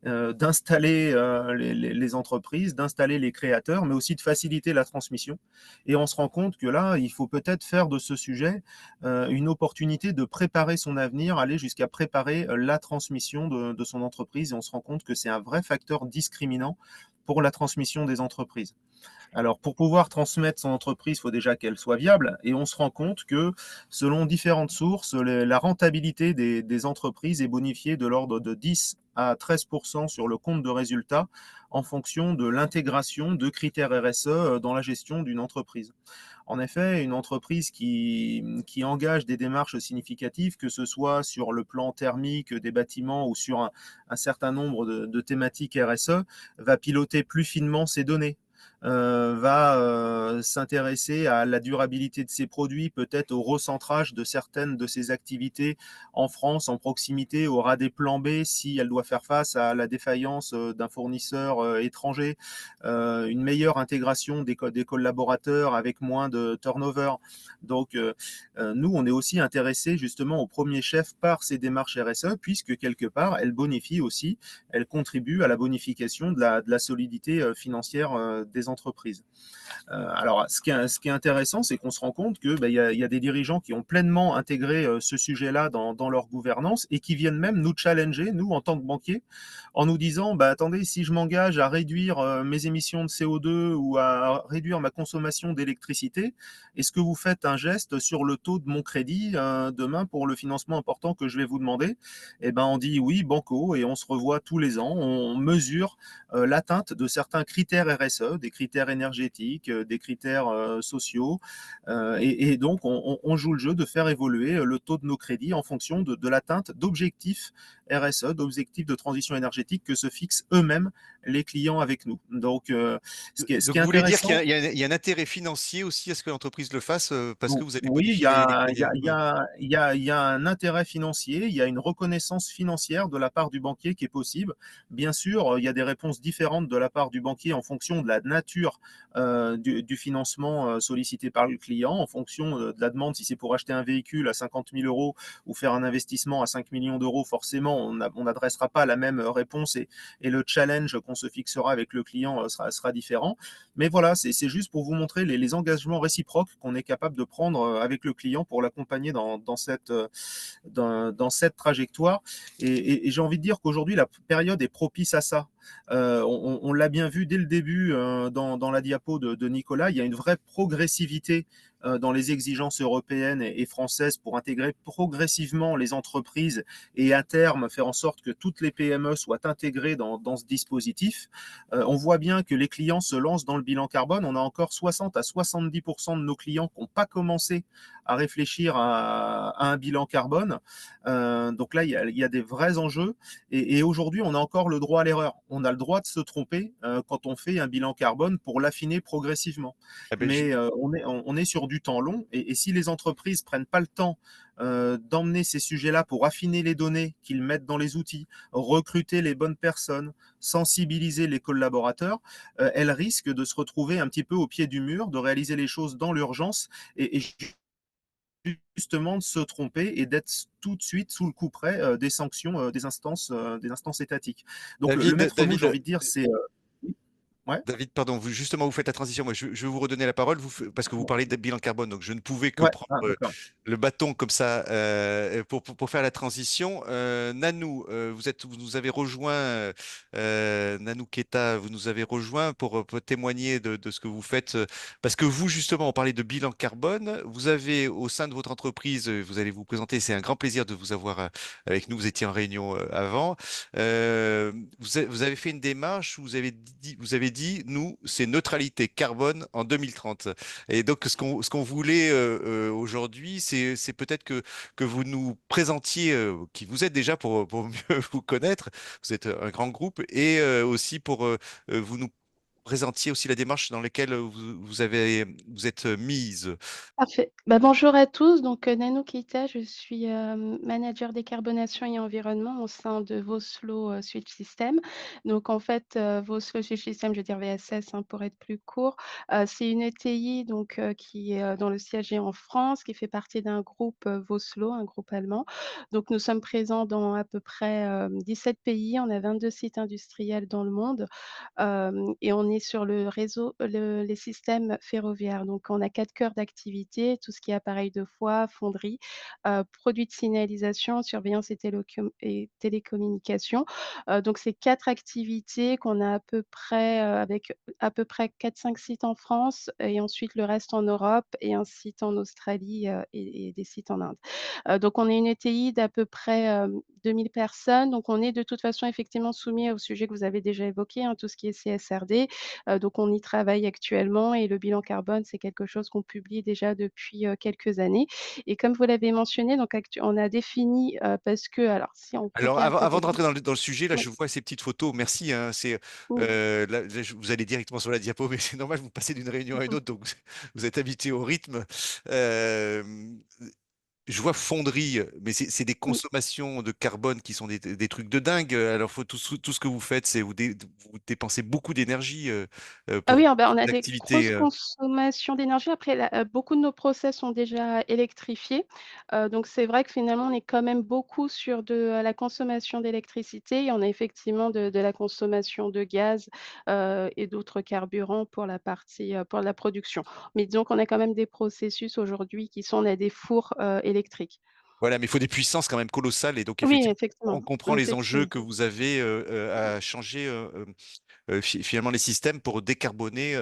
d'installer les entreprises, d'installer les créateurs, mais aussi de faciliter la transmission. Et on se rend compte que là, il faut peut-être faire de ce sujet une opportunité de préparer son avenir, aller jusqu'à préparer la transmission de son entreprise. Et on se rend compte que c'est un vrai facteur discriminant pour la transmission des entreprises. Alors, pour pouvoir transmettre son entreprise, il faut déjà qu'elle soit viable. Et on se rend compte que, selon différentes sources, la rentabilité des entreprises est bonifiée de l'ordre de 10 à 13% sur le compte de résultat en fonction de l'intégration de critères RSE dans la gestion d'une entreprise. En effet, une entreprise qui engage des démarches significatives, que ce soit sur le plan thermique des bâtiments ou sur un certain nombre de thématiques RSE, va piloter plus finement ses données, va s'intéresser à la durabilité de ses produits, peut-être au recentrage de certaines de ses activités en France, en proximité, aura des plans B si elle doit faire face à la défaillance d'un fournisseur étranger, une meilleure intégration des collaborateurs avec moins de turnover. Donc, nous, on est aussi intéressés justement au premier chef par ces démarches RSE, puisque quelque part, elles bonifient aussi, elles contribuent à la bonification de la solidité financière des entreprises. Alors, ce qui est intéressant, c'est qu'on se rend compte qu'il y a des dirigeants qui ont pleinement intégré ce sujet-là dans leur gouvernance et qui viennent même nous challenger, nous, en tant que banquiers, en nous disant, bah, attendez, si je m'engage à réduire mes émissions de CO2 ou à réduire ma consommation d'électricité, est-ce que vous faites un geste sur le taux de mon crédit demain pour le financement important que je vais vous demander? Eh ben, on dit oui, banco, et on se revoit tous les ans, on mesure l'atteinte de certains critères RSE, des critères énergétiques, des critères sociaux. Et donc, on joue le jeu de faire évoluer le taux de nos crédits en fonction de l'atteinte d'objectifs RSE, d'objectifs de transition énergétique que se fixent eux-mêmes les clients avec nous. Donc, ce qui Donc, est vous voulez dire qu'il y intéressant, a, il y a- il y a un intérêt financier aussi à ce que l'entreprise le fasse parce que vous allez oui, bonifier les il y a un intérêt financier, il y a une reconnaissance financière de la part du banquier qui est possible. Bien sûr, il y a des réponses différentes de la part du banquier en fonction de la nature du financement sollicité par le client, en fonction de la demande. Si c'est pour acheter un véhicule à 50 000 euros ou faire un investissement à 5 millions d'euros, forcément, on n'adressera pas la même réponse et le challenge qu'on se fixera avec le client sera différent. Mais voilà, c'est juste pour vous montrer les engagements réciproques qu'on est capable de prendre avec le client pour l'accompagner dans cette trajectoire. Et j'ai envie de dire qu'aujourd'hui, la période est propice à ça. On l'a bien vu dès le début dans la diapo de Nicolas, il y a une vraie progressivité dans les exigences européennes et françaises pour intégrer progressivement les entreprises et à terme faire en sorte que toutes les PME soient intégrées dans ce dispositif. On voit bien que les clients se lancent dans le bilan carbone. On a encore 60 à 70% de nos clients qui n'ont pas commencé à réfléchir à un bilan carbone. Donc là, il y a des vrais enjeux. Et aujourd'hui, on a encore le droit à l'erreur. On a le droit de se tromper quand on fait un bilan carbone pour l'affiner progressivement. Ah ben, Mais on est sur du temps long. Et si les entreprises prennent pas le temps d'emmener ces sujets-là pour affiner les données qu'ils mettent dans les outils, recruter les bonnes personnes, sensibiliser les collaborateurs, elles risquent de se retrouver un petit peu au pied du mur, de réaliser les choses dans l'urgence et justement de se tromper et d'être tout de suite sous le coup près des sanctions des instances étatiques. Donc le David, maître mot, j'ai envie de dire, c'est ouais, David, pardon, justement, vous faites la transition. Moi, je vais vous redonner la parole parce que vous parlez de bilan carbone. Donc, je ne pouvais que ouais, prendre ah, d'accord. le bâton comme ça pour faire la transition. Nanou, vous nous avez rejoint, Nanou Keta, vous nous avez rejoint pour témoigner de ce que vous faites. Parce que vous, justement, on parlait de bilan carbone. Vous avez au sein de votre entreprise, vous allez vous présenter. C'est un grand plaisir de vous avoir avec nous. Vous étiez en réunion avant. Vous avez fait une démarche où vous avez dit, nous, c'est neutralité carbone en 2030. Et donc, ce qu'on voulait aujourd'hui, c'est peut-être que vous nous présentiez qui vous êtes déjà pour mieux vous connaître. Vous êtes un grand groupe et aussi pour vous nous présentiez aussi la démarche dans laquelle vous êtes mise. Parfait. Bah, bonjour à tous, donc Nanou Keita, je suis, manager décarbonation et environnement au sein de Vossloh, Switch System. Donc en fait, Vossloh Switch System, je veux dire VSS, hein, pour être plus court, c'est une ETI donc qui est, dont le siège est en France, qui fait partie d'un groupe, Vossloh, un groupe allemand. Donc nous sommes présents dans à peu près, 17 pays. On a 22 sites industriels dans le monde. Et on est sur le réseau les systèmes ferroviaires. Donc on a 4 cœurs d'activité, tout ce qui est appareil de foie, fonderie, produits de signalisation, surveillance et télécommunications. Donc c'est 4 activités qu'on a à peu près, avec à peu près 4-5 sites en France et ensuite le reste en Europe et un site en Australie, et des sites en Inde. Donc on est une ETI d'à peu près, 2 000 personnes. Donc on est de toute façon effectivement soumis au sujet que vous avez déjà évoqué, hein, tout ce qui est CSRD. Donc on y travaille actuellement et le bilan carbone, c'est quelque chose qu'on publie déjà depuis, quelques années et comme vous l'avez mentionné, donc on a défini, parce que alors si on Alors, regarde avant de peut-être rentrer dans le sujet, là, oui, je vois ces petites photos. Merci, hein, mmh, là, vous allez directement sur la diapo, mais c'est normal, vous passez d'une réunion à une autre, donc vous êtes habitué au rythme. Euh, je vois fonderie, mais c'est des oui. consommations de carbone qui sont des trucs de dingue. Alors, tout ce que vous faites, c'est vous dépensez beaucoup d'énergie Ah pour oui, ah bah, on a des l'activité. grosses consommations d'énergie. Après beaucoup de nos process sont déjà électrifiés. Donc c'est vrai que finalement, on est quand même beaucoup sur de, la consommation d'électricité et on a effectivement de la consommation de gaz, et d'autres carburants pour la partie, pour la production. Mais disons qu'on a quand même des processus aujourd'hui qui sont on a des fours, électriques. Voilà, mais il faut des puissances quand même colossales. Et donc, Oui, effectivement, on effectivement, comprend les enjeux effectivement. que vous avez à changer finalement les systèmes pour décarboner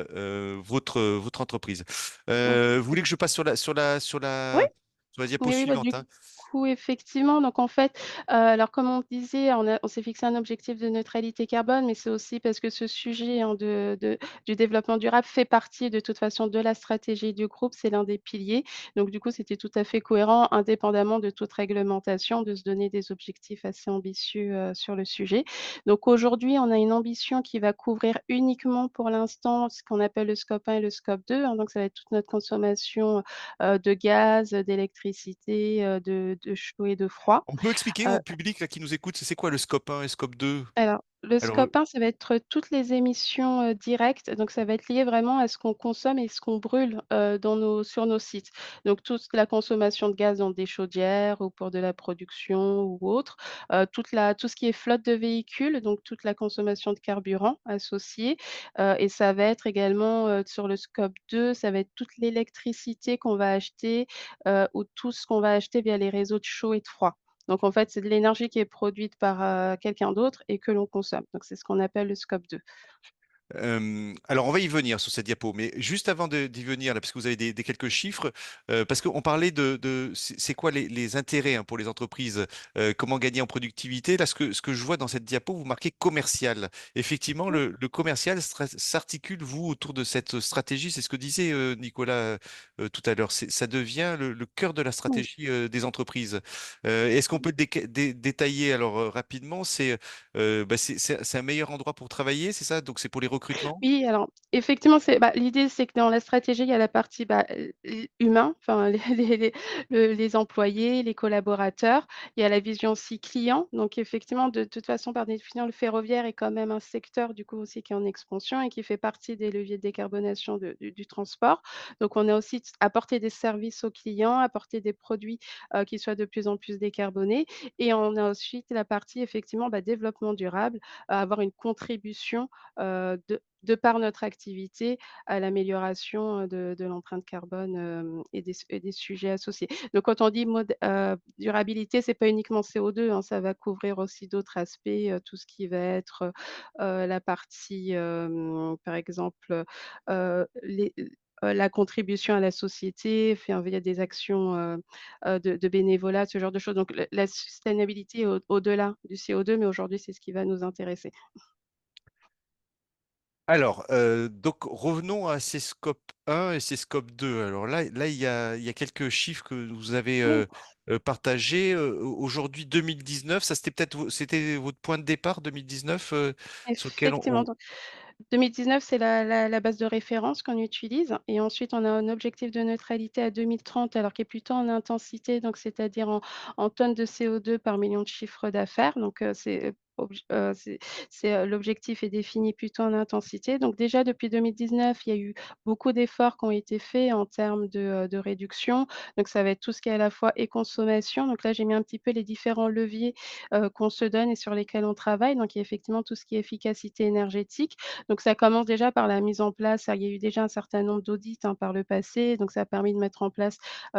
votre entreprise. Mmh. Vous voulez que je passe Oui. sur la diapo Oui, oui, bah, du suivante, hein? coup, effectivement, donc en fait, alors comme on disait, on s'est fixé un objectif de neutralité carbone, mais c'est aussi parce que ce sujet, hein, du développement durable fait partie de toute façon de la stratégie du groupe, c'est l'un des piliers. Donc du coup, c'était tout à fait cohérent, indépendamment de toute réglementation, de se donner des objectifs assez ambitieux, sur le sujet. Donc aujourd'hui, on a une ambition qui va couvrir uniquement pour l'instant ce qu'on appelle le scope 1 et le scope 2, hein, donc ça va être toute notre consommation, de gaz, d'électricité, de chaud et de froid. On peut expliquer Heu au public là, qui nous écoute, c'est quoi le scope 1 et scope 2? alors, le Alors, scope 1, ça va être toutes les émissions, directes, donc ça va être lié vraiment à ce qu'on consomme et ce qu'on brûle, sur nos sites. Donc toute la consommation de gaz dans des chaudières ou pour de la production ou autre, tout ce qui est flotte de véhicules, donc toute la consommation de carburant associée, et ça va être également, sur le scope 2, ça va être toute l'électricité qu'on va acheter, ou tout ce qu'on va acheter via les réseaux de chaud et de froid. Donc en fait, c'est de l'énergie qui est produite par, quelqu'un d'autre et que l'on consomme. Donc c'est ce qu'on appelle le scope 2. alors, on va y venir sur cette diapo, mais juste avant d'y venir, là, parce que vous avez des quelques chiffres, parce qu'on parlait c'est quoi les intérêts hein, pour les entreprises, comment gagner en productivité. Là, ce que je vois dans cette diapo, vous marquez commercial. Effectivement, Oui, le commercial s'articule, vous, autour de cette stratégie. C'est ce que disait Nicolas tout à l'heure. Ça devient le cœur de la oui. stratégie des entreprises. Est-ce qu'on peut le détailler alors rapidement? C'est un meilleur endroit pour travailler, c'est ça? Donc c'est pour les recrutements? Oui, alors effectivement, l'idée, c'est que dans la stratégie, il y a la partie, humain, enfin les employés, les collaborateurs. Il y a la vision aussi client. Donc effectivement, de toute façon, par définition, le ferroviaire est quand même un secteur, du coup, aussi qui est en expansion et qui fait partie des leviers de décarbonation du transport. Donc on a aussi apporté des services aux clients, apporter des produits, qui soient de plus en plus décarbonés et on a ensuite la partie effectivement, développement durable, avoir une contribution, de par notre activité à l'amélioration, de l'empreinte carbone, et des sujets associés. Donc quand on dit durabilité, c'est pas uniquement CO2, hein, ça va couvrir aussi d'autres aspects, tout ce qui va être, la partie, par exemple, la contribution à la société, enfin via des actions, de bénévolat, ce genre de choses. Donc la sustainability au au-delà du CO2, mais aujourd'hui, c'est ce qui va nous intéresser. Alors, donc revenons à ces scopes 1 et ces scopes 2. Alors là, il y a quelques chiffres que vous avez Oui, partagés. Aujourd'hui, 2019, ça c'était c'était votre point de départ, 2019, sur lequel effectivement. 2019, c'est la base de référence qu'on utilise et ensuite on a un objectif de neutralité à 2030 alors qui est plutôt en intensité, donc c'est-à-dire en tonnes de CO2 par million de chiffre d'affaires. Donc l'objectif est défini plutôt en intensité. Donc déjà depuis 2019, il y a eu beaucoup d'efforts qui ont été faits en termes de réduction. Donc ça va être tout ce qui est à la fois et consommation. Donc là, j'ai mis un petit peu les différents leviers, qu'on se donne et sur lesquels on travaille. Donc il y a effectivement tout ce qui est efficacité énergétique. Donc ça commence déjà par la mise en place, il y a eu déjà un certain nombre d'audits, hein, par le passé, donc ça a permis de mettre en place,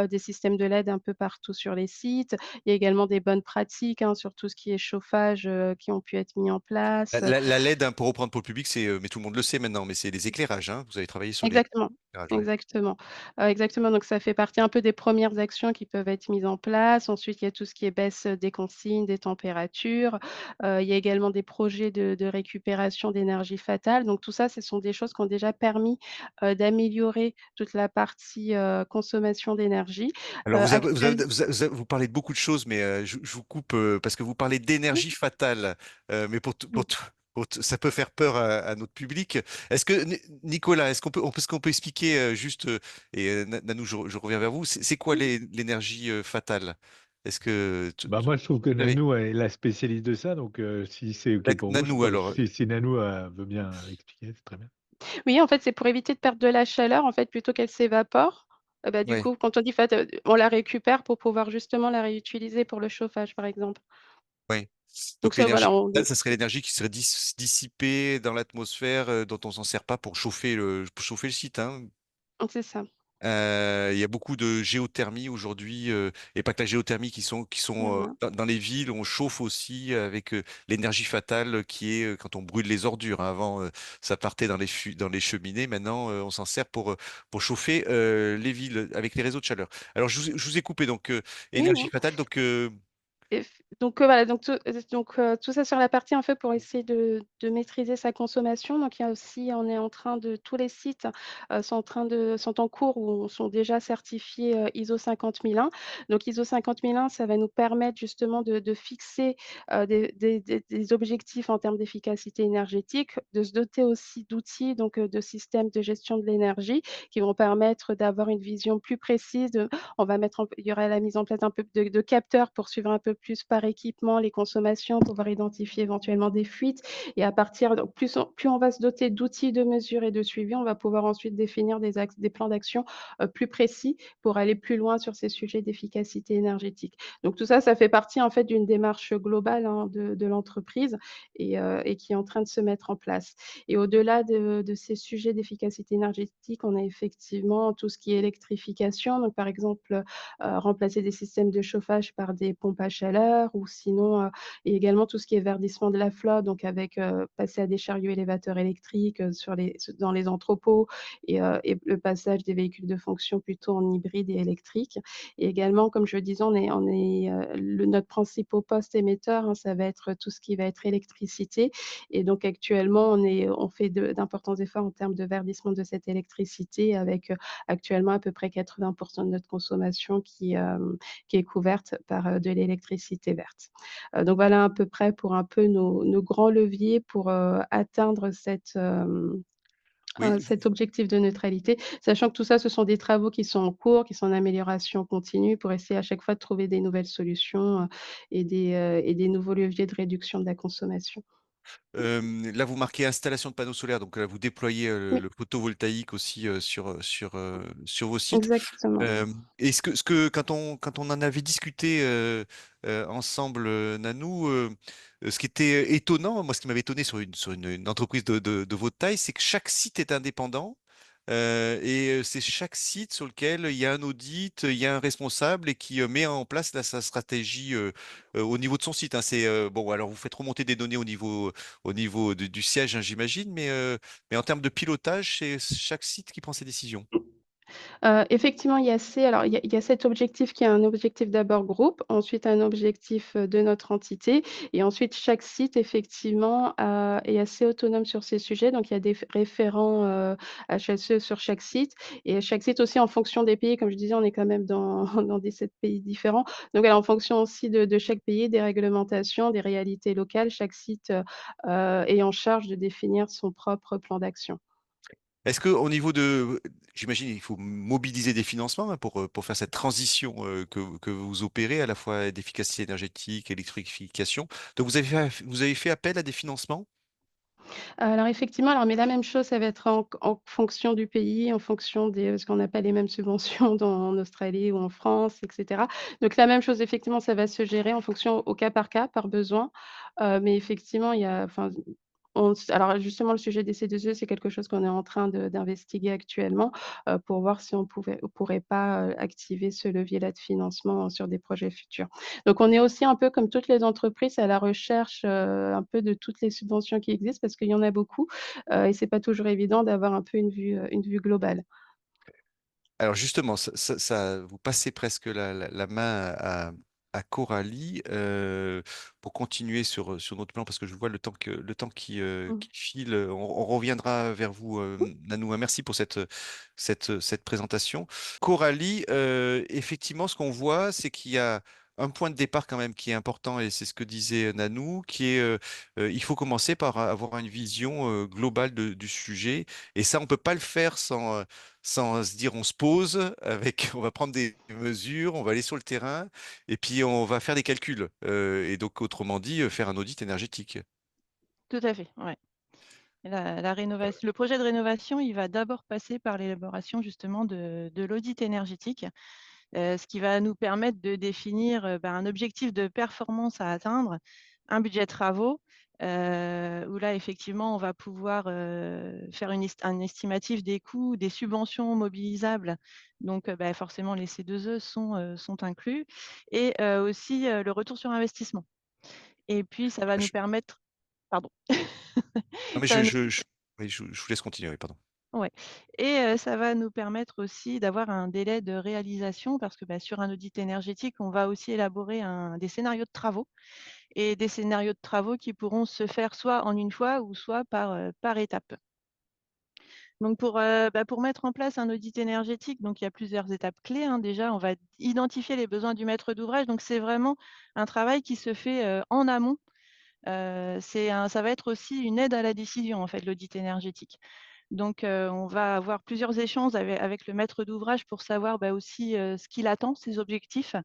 des systèmes de LED un peu partout sur les sites. Il y a également des bonnes pratiques, hein, sur tout ce qui est chauffage, qui ont pu être mis en place. la LED, hein, pour reprendre pour le public, mais tout le monde le sait maintenant, mais c'est les éclairages, hein. Vous avez travaillé sur les Exactement, éclairages, ouais. exactement. Exactement, donc ça fait partie un peu des premières actions qui peuvent être mises en place. Ensuite, il y a tout ce qui est baisse, des consignes, des températures. Il y a également des projets de récupération d'énergie fatale. Donc tout ça, ce sont des choses qui ont déjà permis, d'améliorer toute la partie, consommation d'énergie. Alors, Actuel vous parlez de beaucoup de choses, mais je vous coupe parce que vous parlez oui, d'énergie fatale. Mais mmh, ça peut faire peur à notre public. Est-ce que, Nicolas, est-ce qu'on peut expliquer juste, Nanou, je reviens vers vous, c'est quoi oui. l'énergie fatale? Est-ce que, Bah, moi, je trouve que vous avez- Nanou est la spécialiste de ça, donc si c'est OK pour vous, je Nanou, peux alors, si Nanou, veut bien expliquer, c'est très bien. Oui, en fait, c'est pour éviter de perdre de la chaleur, en fait, plutôt qu'elle s'évapore. Bah, du ouais, coup, quand on dit fait, on la récupère pour pouvoir justement la réutiliser pour le chauffage, par exemple. ouais. Donc Donc ça, voilà, l'énergie on fatale, ça serait l'énergie qui serait dissipée dans l'atmosphère, dont on s'en sert pas pour chauffer le site, hein. c'est ça. Il y a beaucoup de géothermie aujourd'hui, et pas que la géothermie Voilà. dans les villes. On chauffe aussi avec l'énergie fatale qui est quand on brûle les ordures, hein. Avant, ça partait dans les cheminées. Maintenant, on s'en sert pour chauffer les villes avec les réseaux de chaleur. Alors, je vous ai coupé. Donc, Oui, énergie non. fatale. Donc, Voilà, tout ça sur la partie en fait pour essayer de maîtriser sa consommation. Donc il y a aussi on est en train de tous les sites, sont en cours ou sont déjà certifiés, ISO 50001. Donc ISO 50001, ça va nous permettre justement de fixer, des objectifs en termes d'efficacité énergétique, de se doter aussi d'outils, donc de systèmes de gestion de l'énergie qui vont permettre d'avoir une vision plus précise de il y aura la mise en place un peu de capteurs pour suivre un peu plus par équipement les consommations, pouvoir identifier éventuellement des fuites et à partir donc plus on va se doter d'outils de mesure et de suivi, on va pouvoir ensuite définir des plans d'action, plus précis pour aller plus loin sur ces sujets d'efficacité énergétique. Donc tout ça, ça fait partie en fait d'une démarche globale, hein, de l'entreprise et qui est en train de se mettre en place. Et au-delà de ces sujets d'efficacité énergétique, on a effectivement tout ce qui est électrification. Donc, par exemple, remplacer des systèmes de chauffage par des pompes à chaleur ou sinon, et également tout ce qui est verdissement de la flotte, donc avec, passer à des chariots élévateurs électriques, dans les entrepôts et le passage des véhicules de fonction plutôt en hybride et électrique. Et également, comme je le disais, notre principal poste émetteur, hein, ça va être tout ce qui va être électricité et donc actuellement, on fait d'importants efforts en termes de verdissement de cette électricité avec, actuellement à peu près 80 de notre consommation qui est couverte par, de l'électricité verte. Donc voilà à peu près pour un peu nos grands leviers pour, atteindre oui, cet objectif de neutralité, sachant que tout ça, ce sont des travaux qui sont en cours, qui sont en amélioration continue pour essayer à chaque fois de trouver des nouvelles solutions, et des nouveaux leviers de réduction de la consommation. Là, vous marquez installation de panneaux solaires, donc là, vous déployez Oui, le photovoltaïque aussi sur vos sites. exactement. Et quand on en avait discuté ensemble, Nanou, ce qui était étonnant, moi, ce qui m'avait étonné sur une entreprise de votre taille, c'est que chaque site est indépendant. C'est chaque site sur lequel il y a un audit, il y a un responsable et qui met en place sa stratégie au niveau de son site, hein. Bon, alors vous faites remonter des données au niveau du siège, hein, j'imagine, mais en termes de pilotage, c'est chaque site qui prend ses décisions. Effectivement, il y a cet objectif qui est un objectif d'abord groupe, ensuite un objectif, de notre entité et ensuite chaque site effectivement est assez autonome sur ces sujets. Donc il y a des référents, HSE sur chaque site et chaque site aussi en fonction des pays, comme je disais, on est quand même dans dans 17 pays différents. Donc voilà, en fonction aussi de chaque pays, des réglementations, des réalités locales, chaque site, est en charge de définir son propre plan d'action. Est-ce qu'au niveau de, j'imagine, il faut mobiliser des financements hein, pour faire cette transition que vous opérez, à la fois d'efficacité énergétique, électrification. Donc, vous avez fait appel à des financements? Alors effectivement, alors mais la même chose, ça va être en fonction du pays, en fonction des parce qu'on n'a pas les mêmes subventions en Australie ou en France et cetera. Donc la même chose, effectivement, ça va se gérer en fonction au cas, par besoin. Mais effectivement, il y a enfin, alors justement, le sujet des C2E, c'est quelque chose qu'on est en train d'investiguer actuellement, pour voir si on pourrait pas, activer ce levier-là de financement sur des projets futurs. Donc on est aussi un peu comme toutes les entreprises à la recherche, un peu de toutes les subventions qui existent parce qu'il y en a beaucoup, et c'est pas toujours évident d'avoir un peu une vue globale. Alors justement, vous passez presque la main à Coralie pour continuer sur notre plan, parce que je vois le temps Mmh. qui file. On reviendra vers vous, Nanou. Hein. Merci pour cette présentation. Coralie, effectivement, ce qu'on voit, c'est qu'il y a un point de départ quand même qui est important, et c'est ce que disait Nanou, qui est il faut commencer par avoir une vision globale du sujet, et ça, on peut pas le faire sans se dire on se pose avec, on va prendre des mesures, on va aller sur le terrain et puis on va faire des calculs. Et donc, autrement dit, faire un audit énergétique. Tout à fait, ouais. La rénovation le projet de rénovation, il va d'abord passer par l'élaboration justement de l'audit énergétique, ce qui va nous permettre de définir, un objectif de performance à atteindre, un budget de travaux, où là effectivement on va pouvoir, faire un estimatif des coûts, des subventions mobilisables. Donc, forcément les C2E sont inclus et aussi, le retour sur investissement et puis ça va nous Je- permettre pardon. non, mais Ça va nous oui, je vous laisse continuer, oui, pardon. Ouais et ça va nous permettre aussi d'avoir un délai de réalisation parce que, sur un audit énergétique, on va aussi élaborer des scénarios de travaux et des scénarios de travaux qui pourront se faire soit en une fois ou soit par étapes. Donc pour mettre en place un audit énergétique, donc il y a plusieurs étapes clés, hein. Déjà, on va identifier les besoins du maître d'ouvrage, donc c'est vraiment un travail qui se fait, en amont. Ça va être aussi une aide à la décision, en fait, l'audit énergétique. Donc, on va avoir plusieurs échanges avec le maître d'ouvrage pour savoir, aussi, ce qu'il attend, ses objectifs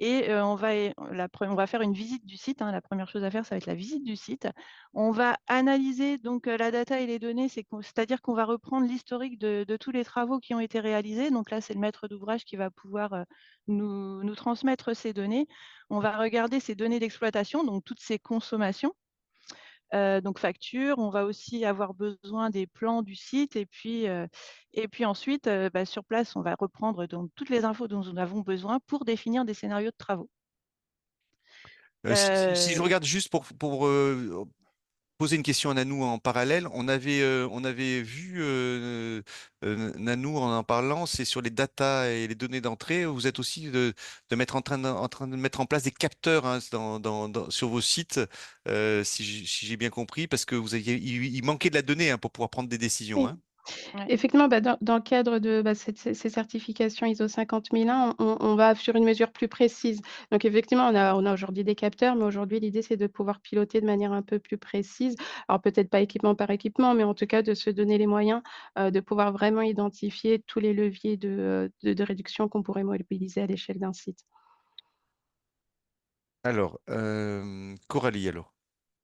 et on va faire une visite du site, hein. La première chose à faire, ça va être la visite du site. On va analyser donc, la data et les données, c'est-à-dire qu'on va reprendre l'historique de tous les travaux qui ont été réalisés. Donc là, c'est le maître d'ouvrage qui va pouvoir, nous transmettre ces données. On va regarder ces données d'exploitation, donc toutes ces consommations. Donc facture, on va aussi avoir besoin des plans du site et puis ensuite, sur place, on va reprendre donc toutes les infos dont nous avons besoin pour définir des scénarios de travaux. Si je Heu, regarde juste pour poser une question à Nanou en parallèle, on avait vu Nanou en parlant, c'est sur les datas et les données d'entrée. Vous êtes aussi de mettre en train de mettre en place des capteurs hein, sur vos sites, si j'ai bien compris, parce que il manquait de la donnée hein, pour pouvoir prendre des décisions. Oui. Hein. ouais. Effectivement, dans le cadre de, ces certifications ISO 50001, on va sur une mesure plus précise. Donc effectivement, on a aujourd'hui des capteurs, mais aujourd'hui, l'idée, c'est de pouvoir piloter de manière un peu plus précise. Alors peut-être pas équipement par équipement, mais en tout cas de se donner les moyens, de pouvoir vraiment identifier tous les leviers de réduction qu'on pourrait mobiliser à l'échelle d'un site. Alors, Coralie, alors.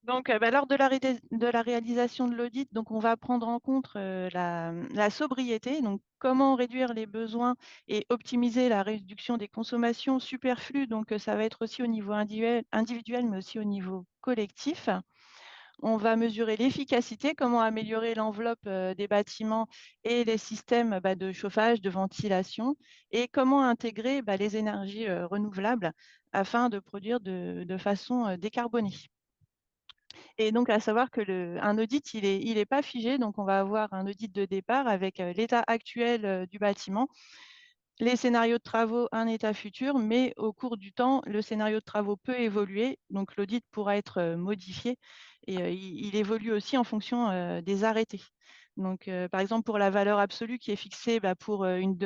Donc, lors de la réalisation de l'audit, donc on va prendre en compte, la sobriété, donc comment réduire les besoins et optimiser la réduction des consommations superflues. Donc, ça va être aussi au niveau individuel, mais aussi au niveau collectif. On va mesurer l'efficacité, comment améliorer l'enveloppe, des bâtiments et les systèmes, de chauffage, de ventilation et comment intégrer, les énergies, renouvelables afin de produire de façon, décarbonée. Et donc à savoir que un audit, il est pas figé, donc on va avoir un audit de départ avec, l'état actuel, du bâtiment, les scénarios de travaux, un état futur, mais au cours du temps, le scénario de travaux peut évoluer, donc l'audit pourra être, modifié et il évolue aussi en fonction, des arrêtés. Donc par exemple, pour la valeur absolue qui est fixée, pour, une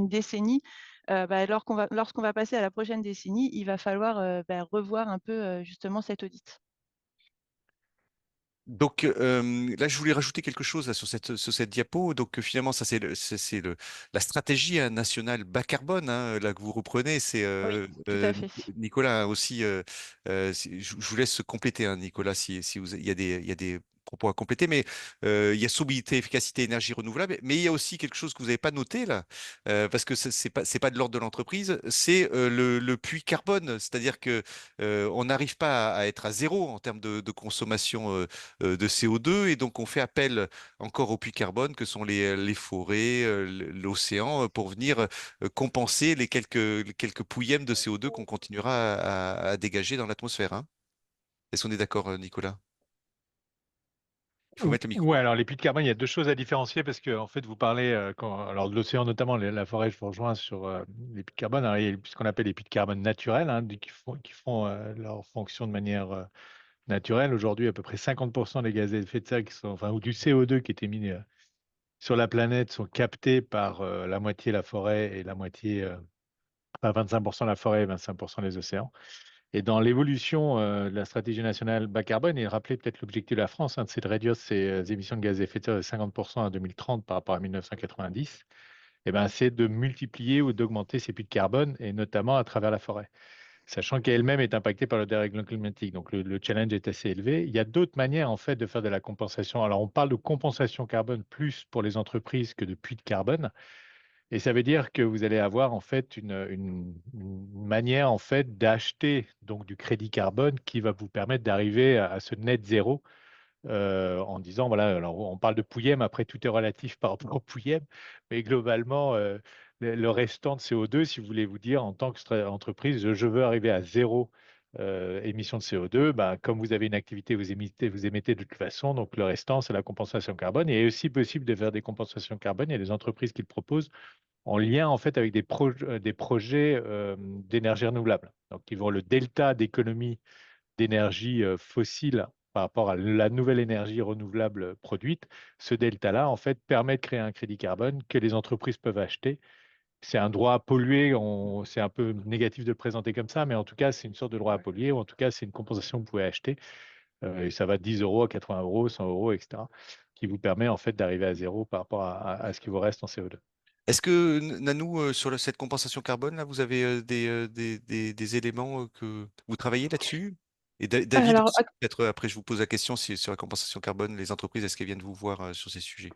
décennie, lorsqu'on va passer à la prochaine décennie, il va falloir, revoir un peu, justement cet audit. Donc là, je voulais rajouter quelque chose là, sur cette diapo. Donc finalement, ça c'est la stratégie nationale bas carbone là que vous reprenez. C'est Oui, tout à fait. Nicolas aussi. Je vous laisse compléter, hein, Nicolas, si vous, il y a des propos à compléter. Mais il y a sobriété, efficacité, énergie renouvelable. Mais il y a aussi quelque chose que vous n'avez pas noté là, parce que c'est pas de l'ordre de l'entreprise. C'est le puits carbone, c'est-à-dire que on n'arrive pas à être à zéro en termes de consommation de CO2 et donc on fait appel encore aux puits carbone que sont les forêts, l'océan pour venir compenser les quelques pouillèmes de CO2 qu'on continuera à dégager dans l'atmosphère, hein. Est-ce qu'on est d'accord, Nicolas? Il faut mettre le Ouais, micro. alors les puits de carbone, il y a deux choses à différencier parce que en fait, vous parlez alors de l'océan notamment, la forêt, je vous rejoins sur les puits de carbone. Alors, il y a ce qu'on appelle les puits de carbone naturels, hein, qui font leur fonction de manière naturelle. Aujourd'hui, à peu près 50% des gaz à effet de serre ou du CO2 qui est émis sur la planète sont captés par la moitié la forêt et la moitié, 25% la forêt et 25% les océans. Et dans l'évolution de la stratégie nationale bas carbone, il rappelait peut-être l'objectif de la France, hein, c'est de réduire ses émissions de gaz à effet de serre de 50% à 2030 par rapport à 1990. Et ben, c'est de multiplier ou d'augmenter ses puits de carbone, et notamment à travers la forêt, sachant qu'elle-même est impactée par le dérèglement climatique. Donc le challenge est assez élevé. Il y a d'autres manières en fait de faire de la compensation. Alors on parle de compensation carbone plus pour les entreprises que de puits de carbone. Et ça veut dire que vous allez avoir en fait une manière en fait d'acheter donc du crédit carbone qui va vous permettre d'arriver à ce net zéro en disant voilà, alors on parle de pouillem, après tout est relatif par rapport au pouillem, mais globalement le restant de CO2, si vous voulez vous dire en tant qu'entreprise, je veux arriver à zéro émission de CO2, ben, comme vous avez une activité, vous émettez de toute façon, donc le restant c'est la compensation carbone. Et il est aussi possible de faire des compensations carbone. Il y a des entreprises qui le proposent en lien en fait avec des projets d'énergie renouvelable. Donc, ils vont le delta d'économie d'énergie fossile par rapport à la nouvelle énergie renouvelable produite. Ce delta-là, en fait, permet de créer un crédit carbone que les entreprises peuvent acheter. C'est un droit à polluer, c'est un peu négatif de le présenter comme ça, mais en tout cas, c'est une sorte de droit à polluer, ou en tout cas, c'est une compensation que vous pouvez acheter. Et ça va de 10 euros à 80 euros, 100 euros, etc., qui vous permet en fait d'arriver à zéro par rapport à ce qui vous reste en CO2. Est-ce que, Nanou, sur cette compensation carbone, là, vous avez des éléments que vous travaillez là-dessus? Et David Alors aussi, peut-être après, je vous pose la question si, sur la compensation carbone, les entreprises, est-ce qu'elles viennent vous voir sur ces sujets?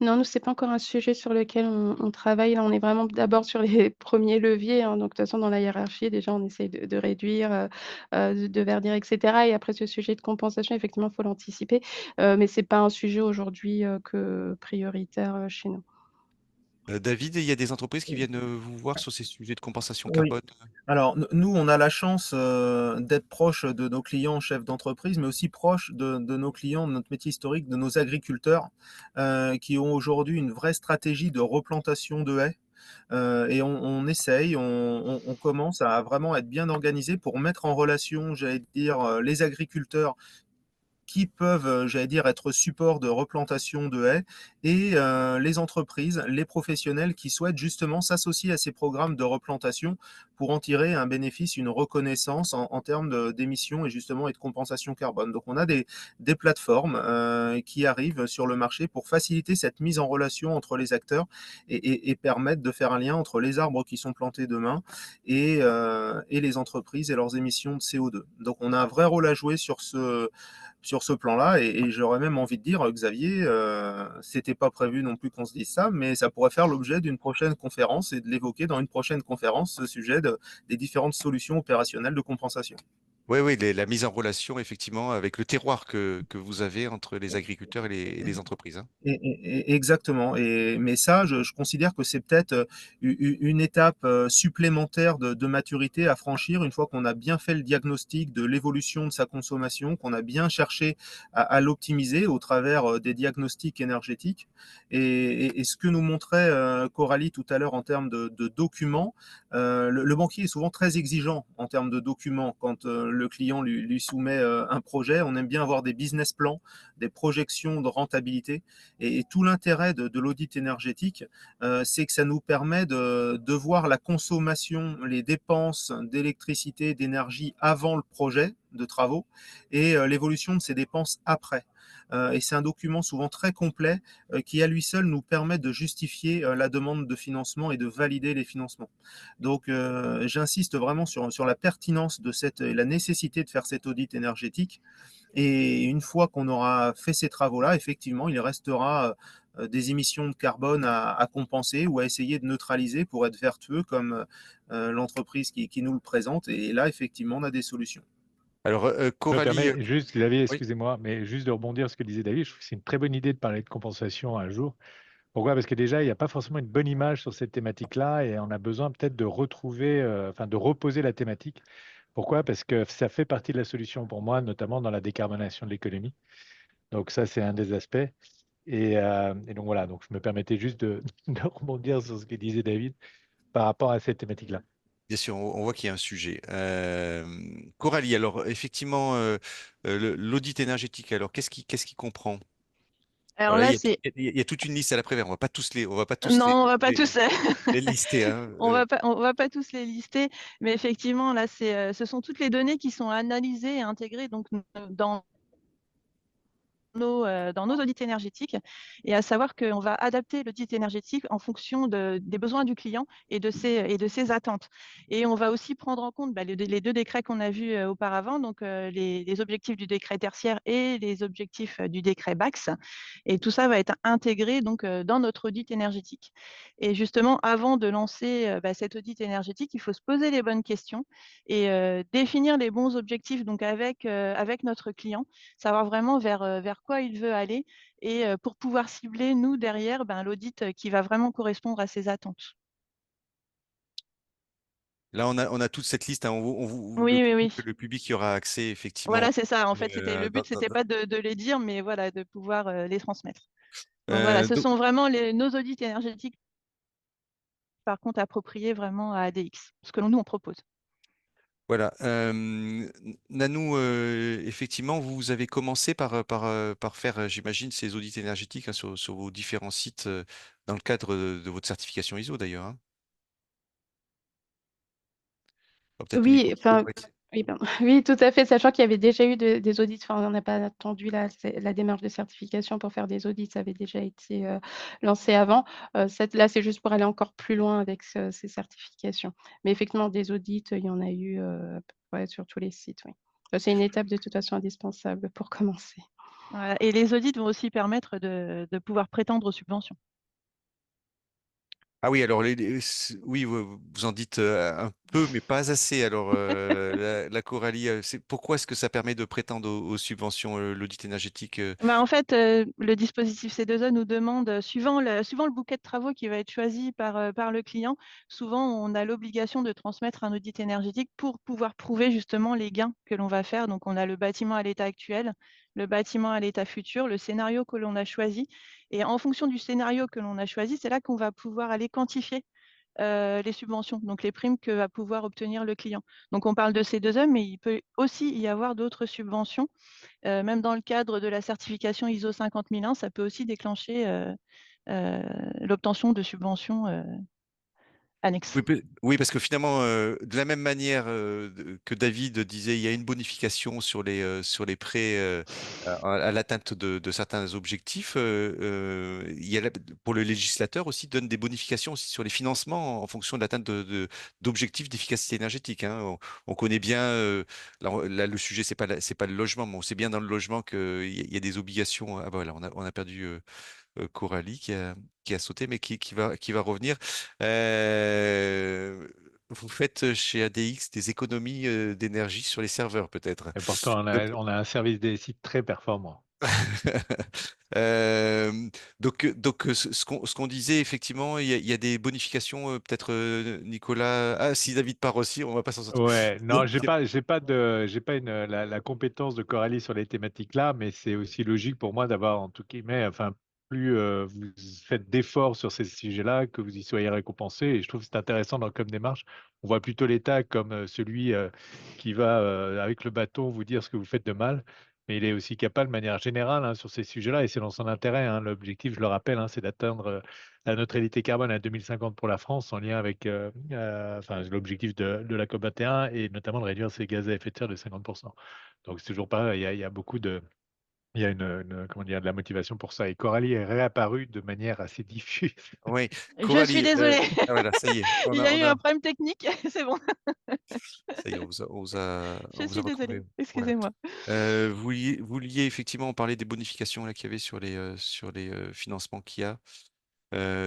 Non, nous, c'est pas encore un sujet sur lequel on travaille. Là, on est vraiment d'abord sur les premiers leviers, hein. Donc, de toute façon, dans la hiérarchie, déjà, on essaye de réduire, de verdir, et cetera. Et après, ce sujet de compensation, effectivement, il faut l'anticiper. Mais c'est pas un sujet aujourd'hui, que prioritaire, chez nous. David, il y a des entreprises qui viennent vous voir sur ces sujets de compensation Oui. carbone? Alors, nous, on a la chance d'être proche de nos clients chefs d'entreprise, mais aussi proche de nos clients, de notre métier historique, de nos agriculteurs, qui ont aujourd'hui une vraie stratégie de replantation de haies. Et on essaye, on commence à vraiment être bien organisé pour mettre en relation, j'allais dire, les agriculteurs qui peuvent, j'allais dire, être support de replantation de haies et les entreprises, les professionnels qui souhaitent justement s'associer à ces programmes de replantation pour en tirer un bénéfice, une reconnaissance en termes d'émissions et justement et de compensation carbone. Donc on a des plateformes qui arrivent sur le marché pour faciliter cette mise en relation entre les acteurs et permettre de faire un lien entre les arbres qui sont plantés demain et les entreprises et leurs émissions de CO2. Donc on a un vrai rôle à jouer sur ce plan-là. Et j'aurais même envie de dire, Xavier, c'était pas prévu non plus qu'on se dise ça, mais ça pourrait faire l'objet d'une prochaine conférence et de l'évoquer dans une prochaine conférence, ce sujet des différentes solutions opérationnelles de compensation. Oui, oui, la mise en relation, effectivement, avec le terroir que vous avez entre les agriculteurs et les entreprises, hein. Exactement. Mais ça, je considère que c'est peut-être une étape supplémentaire de maturité à franchir une fois qu'on a bien fait le diagnostic de l'évolution de sa consommation, qu'on a bien cherché à l'optimiser au travers des diagnostics énergétiques. Et ce que nous montrait Coralie tout à l'heure en termes de documents, le banquier est souvent très exigeant en termes de documents. Quand le client lui soumet un projet, on aime bien avoir des business plans, des projections de rentabilité. Et tout l'intérêt de l'audit énergétique, c'est que ça nous permet de voir la consommation, les dépenses d'électricité, d'énergie avant le projet de travaux et l'évolution de ces dépenses après. Et c'est un document souvent très complet qui à lui seul nous permet de justifier la demande de financement et de valider les financements. Donc j'insiste vraiment sur la pertinence de cette et la nécessité de faire cet audit énergétique. Et une fois qu'on aura fait ces travaux-là, effectivement, il restera des émissions de carbone à compenser ou à essayer de neutraliser pour être vertueux comme l'entreprise qui nous le présente. Et là, effectivement, on a des solutions. Alors, Je me Coralie, permets juste, Xavier, oui, excusez-moi, mais juste de rebondir sur ce que disait David, je trouve que c'est une très bonne idée de parler de compensation un jour. Pourquoi? Parce que déjà, il n'y a pas forcément une bonne image sur cette thématique-là et on a besoin peut-être de retrouver, enfin de reposer la thématique. Pourquoi? Parce que ça fait partie de la solution pour moi, notamment dans la décarbonation de l'économie. Donc ça, c'est un des aspects. Et donc voilà, donc je me permettais juste de rebondir sur ce que disait David par rapport à cette thématique-là. bien sûr, on voit qu'il y a un sujet. Coralie, alors, effectivement, l'audit énergétique, alors, qu'est-ce qui comprend? Alors Voilà, là, il y a, c'est il y a toute une liste à la Prévert. On va pas tous non, on va pas tous les lister, hein. on va pas tous les lister, mais effectivement, là, ce sont toutes les données qui sont analysées et intégrées donc dans dans nos audits énergétiques, et à savoir qu'on va adapter l'audit énergétique en fonction des besoins du client et de ses attentes. Et on va aussi prendre en compte les deux décrets qu'on a vus auparavant, donc les objectifs du décret tertiaire et les objectifs du décret BAX. Et tout ça va être intégré donc, dans notre audit énergétique. Et justement, avant de lancer cet audit énergétique, il faut se poser les bonnes questions et définir les bons objectifs donc avec notre client, savoir vraiment vers quoi il veut aller et pour pouvoir cibler, nous, derrière, l'audit qui va vraiment correspondre à ses attentes. Là, on a toute cette liste, hein. Oui, oui, oui. Le public y aura accès, effectivement. Voilà, c'est ça. En fait, le but, Dans- c'était pas de les dire, mais voilà, de pouvoir les transmettre. Donc voilà, ce donc, sont vraiment nos audits énergétiques, par contre, appropriés vraiment à ADX, ce que nous, on propose. voilà. Nanou, effectivement, vous avez commencé par faire, j'imagine, ces audits énergétiques, hein, sur vos différents sites, dans le cadre de votre certification ISO, d'ailleurs, hein. Enfin, peut-être nous y Oui, continuer. enfin, oui, pardon. Oui, tout à fait, sachant qu'il y avait déjà eu des audits, enfin, on n'a pas attendu la démarche de certification pour faire des audits, ça avait déjà été lancé avant. Là, c'est juste pour aller encore plus loin avec ces certifications. Mais effectivement, des audits, il y en a eu à peu près sur tous les sites, oui. C'est une étape de toute façon indispensable pour commencer. Voilà. Et les audits vont aussi permettre de pouvoir prétendre aux subventions. Ah oui, alors oui, vous en dites un peu, mais pas assez. Alors la Coralie, pourquoi est-ce que ça permet de prétendre aux subventions, l'audit énergétique? En fait, le dispositif C2E nous demande, suivant le bouquet de travaux qui va être choisi par le client, souvent on a l'obligation de transmettre un audit énergétique pour pouvoir prouver justement les gains que l'on va faire. Donc on a le bâtiment à l'état actuel, le bâtiment à l'état futur, le scénario que l'on a choisi. Et en fonction du scénario que l'on a choisi, c'est là qu'on va pouvoir aller quantifier les subventions, donc les primes que va pouvoir obtenir le client. Donc on parle de C2E, mais il peut aussi y avoir d'autres subventions. Même dans le cadre de la certification ISO 50001, ça peut aussi déclencher l'obtention de subventions annexes. Oui, oui, parce que finalement, de la même manière que David disait, il y a une bonification sur les prêts à l'atteinte de certains objectifs. Il y a pour le législateur aussi donne des bonifications aussi sur les financements en fonction de l'atteinte d'objectifs d'efficacité énergétique, hein. On connaît bien, là, le sujet, c'est pas le logement, mais on sait bien dans le logement qu'il y a des obligations. Ah bah voilà, on a perdu. Coralie qui a sauté, mais qui va revenir. Euh, vous faites chez ADX des économies d'énergie sur les serveurs, peut-être. Et pourtant, Donc, on a un service DSI très performant. Ce qu'on disait, effectivement, il y a des bonifications, peut-être Nicolas. Ah, si David part aussi, on va pas s'en sortir. Ouais, non, Donc, j'ai pas la compétence de Coralie sur les thématiques là, mais c'est aussi logique pour moi d'avoir, en tout guillemets, enfin, plus vous faites d'efforts sur ces sujets-là, que vous y soyez récompensé. Et je trouve que c'est intéressant comme démarche. On voit plutôt l'État comme celui qui va, avec le bâton, vous dire ce que vous faites de mal. Mais il est aussi capable, de manière générale, hein, sur ces sujets-là, et c'est dans son intérêt, hein. L'objectif, je le rappelle, hein, c'est d'atteindre la neutralité carbone à 2050 pour la France, en lien avec enfin, l'objectif de la COP 21 et notamment de réduire ses gaz à effet de serre de 50%. Donc c'est toujours pas, il y a beaucoup de, il y a comment dire, de la motivation pour ça. Et Coralie est réapparue de manière assez diffuse. oui, Je suis Coralie. désolée, Ah, voilà, ça y est, il y a eu un problème technique, c'est bon, ça y est, je on vous a suis désolée, retrouvé. Voilà. excusez-moi. Vous vouliez effectivement parler des bonifications là qu'il y avait sur les financements qu'il y a,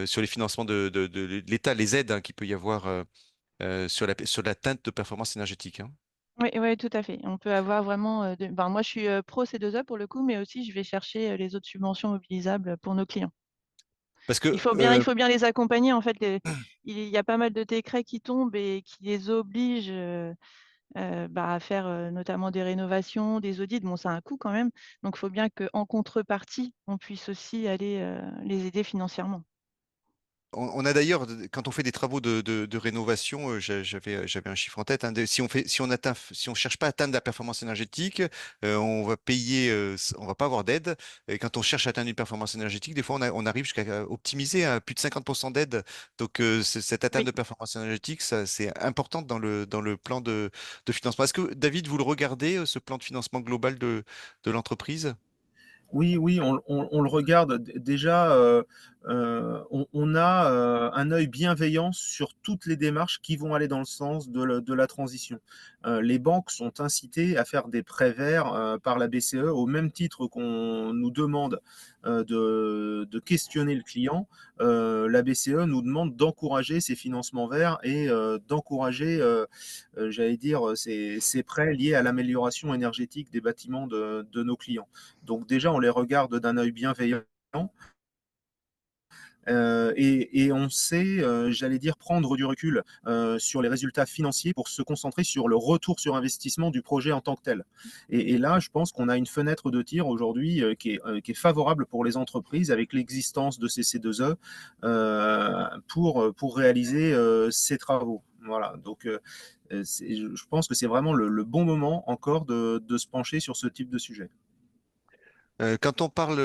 sur les financements de l'État, les aides, hein, qu'il peut y avoir sur l'atteinte de performance énergétique, hein. Oui, ouais, tout à fait. On peut avoir vraiment, moi je suis pro C2E pour le coup, mais aussi je vais chercher les autres subventions mobilisables pour nos clients. Parce que Il faut bien les accompagner. En fait, il y a pas mal de décrets qui tombent et qui les obligent à faire notamment des rénovations, des audits. Bon, ça a un coût quand même. Donc, il faut bien qu'en contrepartie, on puisse aussi aller les aider financièrement. on a d'ailleurs, quand on fait des travaux de rénovation, j'avais un chiffre en tête, hein, si on cherche pas à atteindre la performance énergétique, on va payer, on va pas avoir d'aide. Et quand on cherche à atteindre une performance énergétique, des fois, on arrive jusqu'à optimiser à plus de 50% d'aide. Donc, cette atteinte Oui. de performance énergétique, ça, c'est important dans le plan de financement. Est-ce que, David, vous le regardez, ce plan de financement global de l'entreprise? Oui, oui, on le regarde. Déjà, on a un œil bienveillant sur toutes les démarches qui vont aller dans le sens de la transition. Les banques sont incitées à faire des prêts verts par la BCE au même titre qu'on nous demande de questionner le client. La BCE nous demande d'encourager ces financements verts et d'encourager, j'allais dire, ces prêts liés à l'amélioration énergétique des bâtiments de nos clients. Donc déjà, on les regarde d'un œil bienveillant. Et on sait, j'allais dire, prendre du recul sur les résultats financiers pour se concentrer sur le retour sur investissement du projet en tant que tel. Et là, je pense qu'on a une fenêtre de tir aujourd'hui qui est favorable pour les entreprises avec l'existence de ces C2E pour réaliser ces travaux. Voilà, donc je pense que c'est vraiment le bon moment encore de se pencher sur ce type de sujet. Quand on parle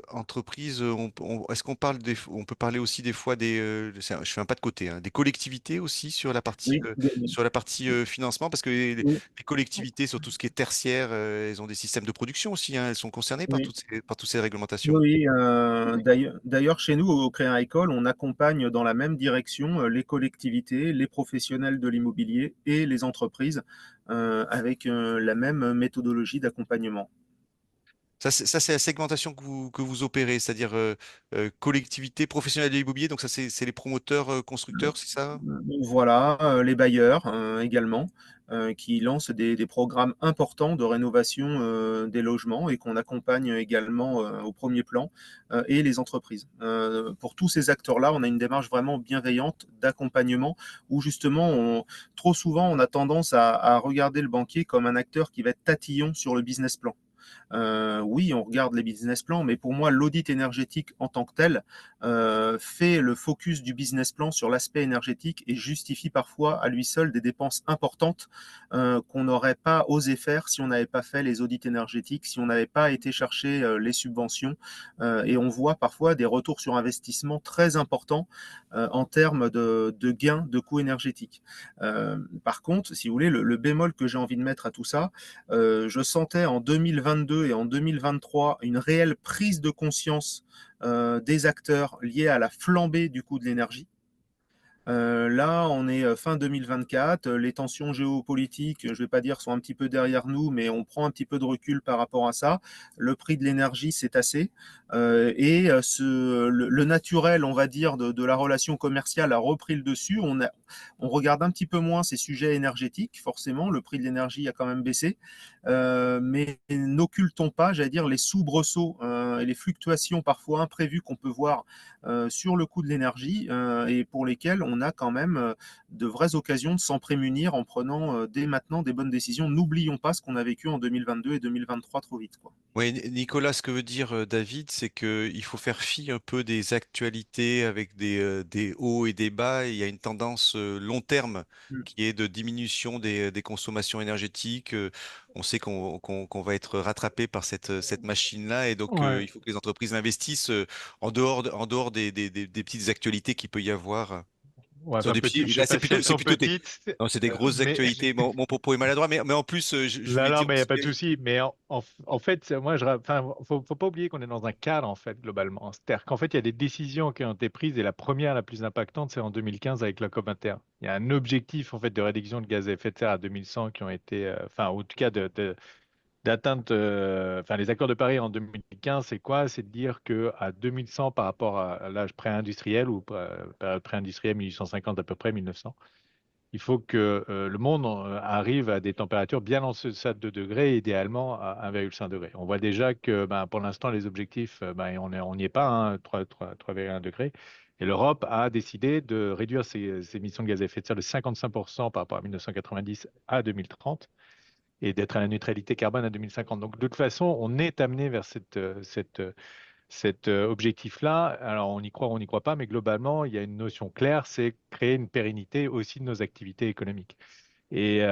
entreprise, est-ce qu'on parle on peut parler aussi des fois je fais un pas de côté, hein, des collectivités aussi Oui, sur la partie financement, parce que oui, les collectivités sur tout ce qui est tertiaire, elles ont des systèmes de production aussi, hein, elles sont concernées oui. par toutes ces réglementations. Oui, Oui. d'ailleurs, chez nous, au Crédit Agricole, on accompagne dans la même direction les collectivités, les professionnels de l'immobilier et les entreprises avec la même méthodologie d'accompagnement. Ça, c'est la segmentation que vous opérez, c'est-à-dire collectivité, professionnels de l'immobilier, donc ça, c'est les promoteurs, constructeurs, c'est ça? Voilà, les bailleurs également, qui lancent des programmes importants de rénovation des logements et qu'on accompagne également au premier plan, et les entreprises. Pour tous ces acteurs-là, on a une démarche vraiment bienveillante d'accompagnement où justement, trop souvent, on a tendance à regarder le banquier comme un acteur qui va être tatillon sur le business plan. Oui, on regarde les business plans, mais pour moi, l'audit énergétique en tant que tel fait le focus du business plan sur l'aspect énergétique et justifie parfois à lui seul des dépenses importantes qu'on n'aurait pas osé faire si on n'avait pas fait les audits énergétiques, si on n'avait pas été chercher les subventions. Et on voit parfois des retours sur investissement très importants en termes de gains de coûts énergétiques. Par contre, si vous voulez, le bémol que j'ai envie de mettre à tout ça, je sentais en 2022 et en 2023 une réelle prise de conscience des acteurs liés à la flambée du coût de l'énergie. Là, on est fin 2024. Les tensions géopolitiques, je ne vais pas dire sont un petit peu derrière nous, mais on prend un petit peu de recul par rapport à ça. Le prix de l'énergie s'est tassé et le naturel, on va dire, de la relation commerciale a repris le dessus. On regarde un petit peu moins ces sujets énergétiques, forcément. Le prix de l'énergie a quand même baissé, mais n'occultons pas, j'allais dire, les soubresauts et les fluctuations parfois imprévues qu'on peut voir sur le coût de l'énergie et pour lesquels on a quand même de vraies occasions de s'en prémunir en prenant dès maintenant des bonnes décisions. N'oublions pas ce qu'on a vécu en 2022 et 2023 trop vite, quoi. Oui, Nicolas, ce que veut dire David, c'est qu'il faut faire fi un peu des actualités avec des hauts et des bas. Il y a une tendance long terme Mm. qui est de diminution des consommations énergétiques. On sait qu'on va être rattrapé par cette machine-là et donc Ouais. il faut que les entreprises investissent en dehors des petites actualités qu'il peut y avoir. Ouais, Sur enfin, des petite, petits, je sais là, pas si elles c'est sont plutôt petites, non, c'est des grosses mais actualités. Mon propos est maladroit, mais en plus, je non, voulais non, dire mais il n'y a aussi. pas de souci. Mais en fait, moi, enfin, faut pas oublier qu'on est dans un cadre, en fait, globalement. C'est-à-dire qu'en fait, il y a des décisions qui ont été prises et la première, la plus impactante, c'est en 2015 avec la COP 21. Il y a un objectif, en fait, de réduction de gaz à effet de serre à 2100 qui ont été, enfin, en tout cas, d'atteinte, enfin, les accords de Paris en 2015, c'est quoi? C'est de dire que à 2100 par rapport à l'âge pré-industriel ou période pré-industrielle 1850 à peu près 1900, il faut que le monde arrive à des températures bien en deçà de 2 degrés, idéalement à 1,5 degré. On voit déjà que ben, pour l'instant, les objectifs, ben, on n'y est pas, hein, 3,1 degrés. Et l'Europe a décidé de réduire ses émissions de gaz à effet de serre de 55% par rapport à 1990 à 2030 et d'être à la neutralité carbone à 2050. Donc, de toute façon, on est amené vers cet objectif-là. Alors, on y croit ou on n'y croit pas, mais globalement, il y a une notion claire, c'est créer une pérennité aussi de nos activités économiques. Et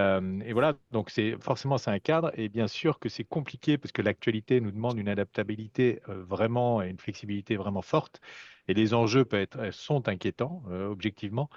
voilà, donc forcément c'est un cadre, et bien sûr que c'est compliqué parce que l'actualité nous demande une adaptabilité vraiment et une flexibilité vraiment forte, et les enjeux sont inquiétants objectivement.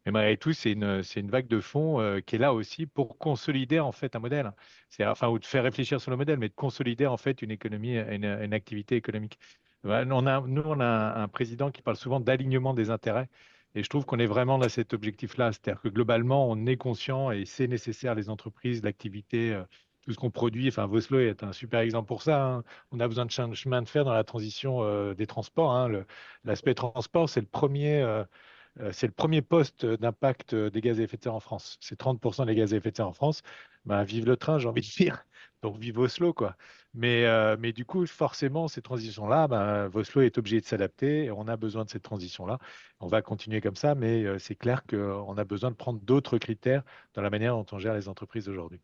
Mais malgré tout, c'est une vague de fond qui est là aussi pour consolider en fait un modèle. C'est enfin ou de faire réfléchir sur le modèle, mais de consolider en fait une économie, une activité économique. Voilà, nous, on a un président qui parle souvent d'alignement des intérêts. Et je trouve qu'on est vraiment dans cet objectif-là. C'est-à-dire que globalement, on est conscient et c'est nécessaire, les entreprises, l'activité, tout ce qu'on produit. Enfin, Vossloh est un super exemple pour ça, hein. On a besoin de chemin de fer dans la transition des transports, hein. L'aspect transport, c'est le premier poste d'impact des gaz à effet de serre en France. C'est 30% des gaz à effet de serre en France. Ben, vive le train, j'ai envie de dire. Donc, vive Oslo, quoi. Mais du coup, forcément, ces transitions-là, ben, Oslo est obligé de s'adapter et on a besoin de cette transition-là. On va continuer comme ça, mais c'est clair qu'on a besoin de prendre d'autres critères dans la manière dont on gère les entreprises aujourd'hui.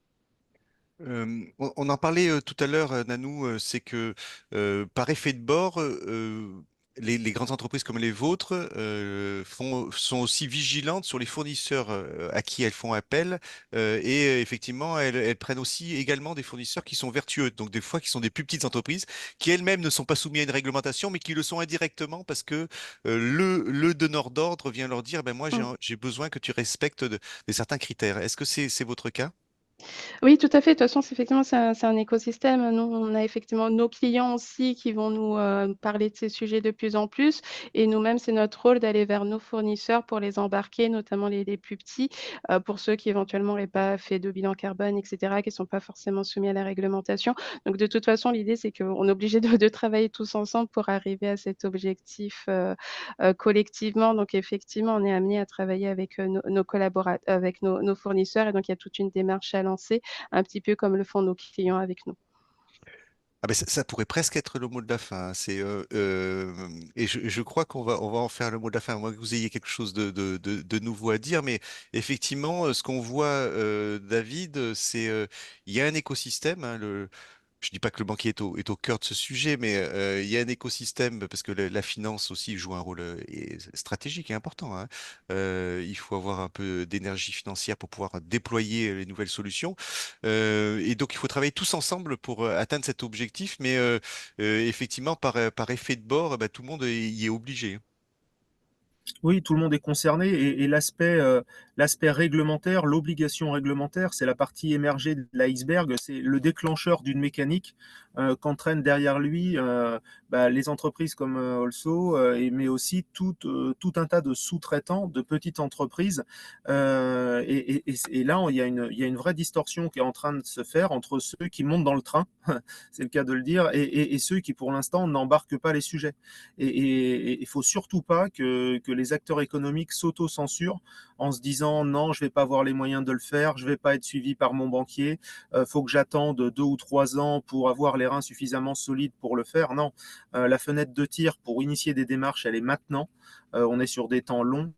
On en parlait tout à l'heure, Nanou, c'est que par effet de bord, les grandes entreprises comme les vôtres sont aussi vigilantes sur les fournisseurs à qui elles font appel et effectivement, elles prennent aussi également des fournisseurs qui sont vertueux, donc des fois qui sont des plus petites entreprises qui elles-mêmes ne sont pas soumises à une réglementation, mais qui le sont indirectement parce que le donneur d'ordre vient leur dire, ben moi j'ai besoin que tu respectes des certains critères. Est-ce que c'est votre cas? Oui, tout à fait. De toute façon, effectivement, c'est un écosystème. Nous, on a effectivement nos clients aussi qui vont nous parler de ces sujets de plus en plus. Et nous-mêmes, c'est notre rôle d'aller vers nos fournisseurs pour les embarquer, notamment les plus petits, pour ceux qui éventuellement n'auraient pas fait de bilan carbone, etc., qui ne sont pas forcément soumis à la réglementation. Donc, de toute façon, l'idée, c'est qu'on est obligé de travailler tous ensemble pour arriver à cet objectif collectivement. Donc, effectivement, on est amené à travailler avec nos collaborateurs, avec nos fournisseurs. Et donc, il y a toute une démarche à lancer un petit peu comme le font nos clients avec nous. Ah ben ça pourrait presque être le mot de la fin, hein. Et je crois qu'on va en faire le mot de la fin, à moins que vous ayez quelque chose de nouveau à dire. Mais effectivement, ce qu'on voit, David, il y a un écosystème, hein, je dis pas que le banquier est au cœur de ce sujet, mais il y a un écosystème parce que la finance aussi joue un rôle stratégique et important, hein. Il faut avoir un peu d'énergie financière pour pouvoir déployer les nouvelles solutions. Et donc, il faut travailler tous ensemble pour atteindre cet objectif. Mais effectivement, par effet de bord, bah, tout le monde y est obligé. Oui, tout le monde est concerné et l'aspect réglementaire, l'obligation réglementaire, c'est la partie émergée de l'iceberg, c'est le déclencheur d'une mécanique qu'entraîne derrière lui les entreprises comme Also, mais aussi tout un tas de sous-traitants, de petites entreprises. Et là, il y a une vraie distorsion qui est en train de se faire entre ceux qui montent dans le train, c'est le cas de le dire, et ceux qui, pour l'instant, n'embarquent pas les sujets. Et il faut surtout pas que les acteurs économiques s'auto-censurent en se disant non, je vais pas avoir les moyens de le faire, je vais pas être suivi par mon banquier, faut que j'attende 2 ou 3 ans pour avoir les reins suffisamment solides pour le faire. Non, la fenêtre de tir pour initier des démarches, elle est maintenant. On est sur des temps longs.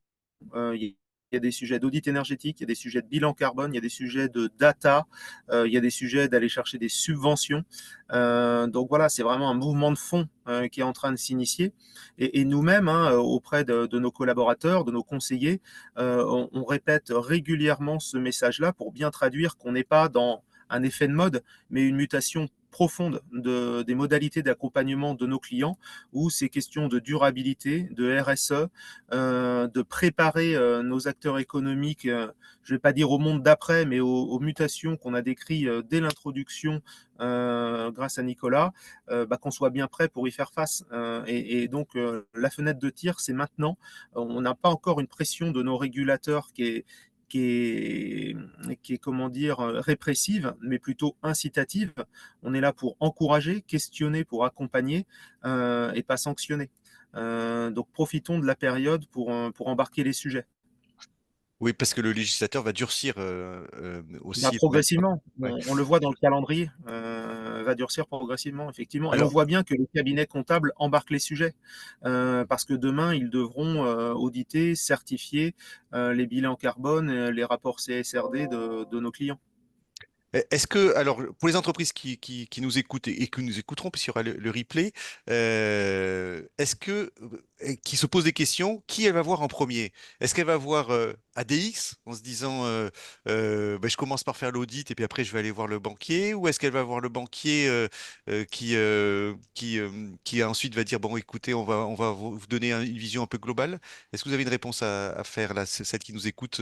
Il y a des sujets d'audit énergétique, il y a des sujets de bilan carbone, il y a des sujets de data, il y a des sujets d'aller chercher des subventions. Donc voilà, c'est vraiment un mouvement de fond qui est en train de s'initier. Et nous-mêmes, hein, auprès de nos collaborateurs, de nos conseillers, on répète régulièrement ce message-là pour bien traduire qu'on n'est pas dans un effet de mode, mais une mutation profonde des modalités d'accompagnement de nos clients, où c'est question de durabilité, de RSE, de préparer nos acteurs économiques, je ne vais pas dire au monde d'après, mais aux mutations qu'on a décrites dès l'introduction grâce à Nicolas, qu'on soit bien prêt pour y faire face. Et donc, la fenêtre de tir, c'est maintenant. On n'a pas encore une pression de nos régulateurs qui est comment dire, répressive, mais plutôt incitative. On est là pour encourager, questionner, pour accompagner et pas sanctionner. Donc profitons de la période pour embarquer les sujets. Oui, parce que le législateur va durcir Bah, aussi. progressivement, Ouais. on le voit dans le calendrier, va durcir progressivement, effectivement. Et on Alors, voit bien que les cabinets comptables embarquent les sujets, parce que demain, ils devront auditer, certifier les bilans carbone, les rapports CSRD de nos clients. est-ce que, alors, pour les entreprises qui nous écoutent et qui nous écouteront, puisqu'il y aura le replay, est-ce que, qui se posent des questions, qui elle va voir en premier? Est-ce qu'elle va voir ADX en se disant, ben, je commence par faire l'audit et puis après je vais aller voir le banquier, ou est-ce qu'elle va voir le banquier qui ensuite va dire, bon, écoutez, on va vous donner une vision un peu globale? Est-ce que vous avez une réponse à faire là, celle qui nous écoute?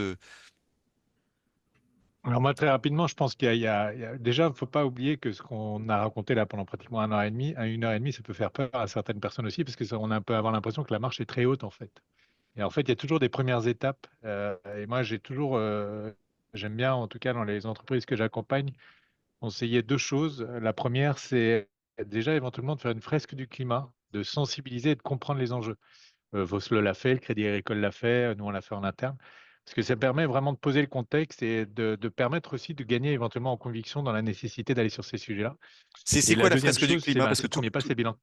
Alors moi, très rapidement, je pense déjà, il ne faut pas oublier que ce qu'on a raconté là pendant pratiquement 1 heure et demie, à 1 heure et demie, ça peut faire peur à certaines personnes aussi, parce que on a un peu avoir l'impression que la marche est très haute en fait. Et en fait, il y a toujours des premières étapes. Et moi, j'aime bien, en tout cas dans les entreprises que j'accompagne, conseiller 2 choses. La première, c'est déjà éventuellement de faire une fresque du climat, de sensibiliser et de comprendre les enjeux. Vosloo l'a fait, le Crédit Agricole l'a fait, nous on l'a fait en interne. Parce que ça permet vraiment de poser le contexte et de permettre aussi de gagner éventuellement en conviction dans la nécessité d'aller sur ces sujets-là. C'est Et quoi la la deuxième fresque du chose, climat? Parce c'est que le premier pas, c'est le bilan.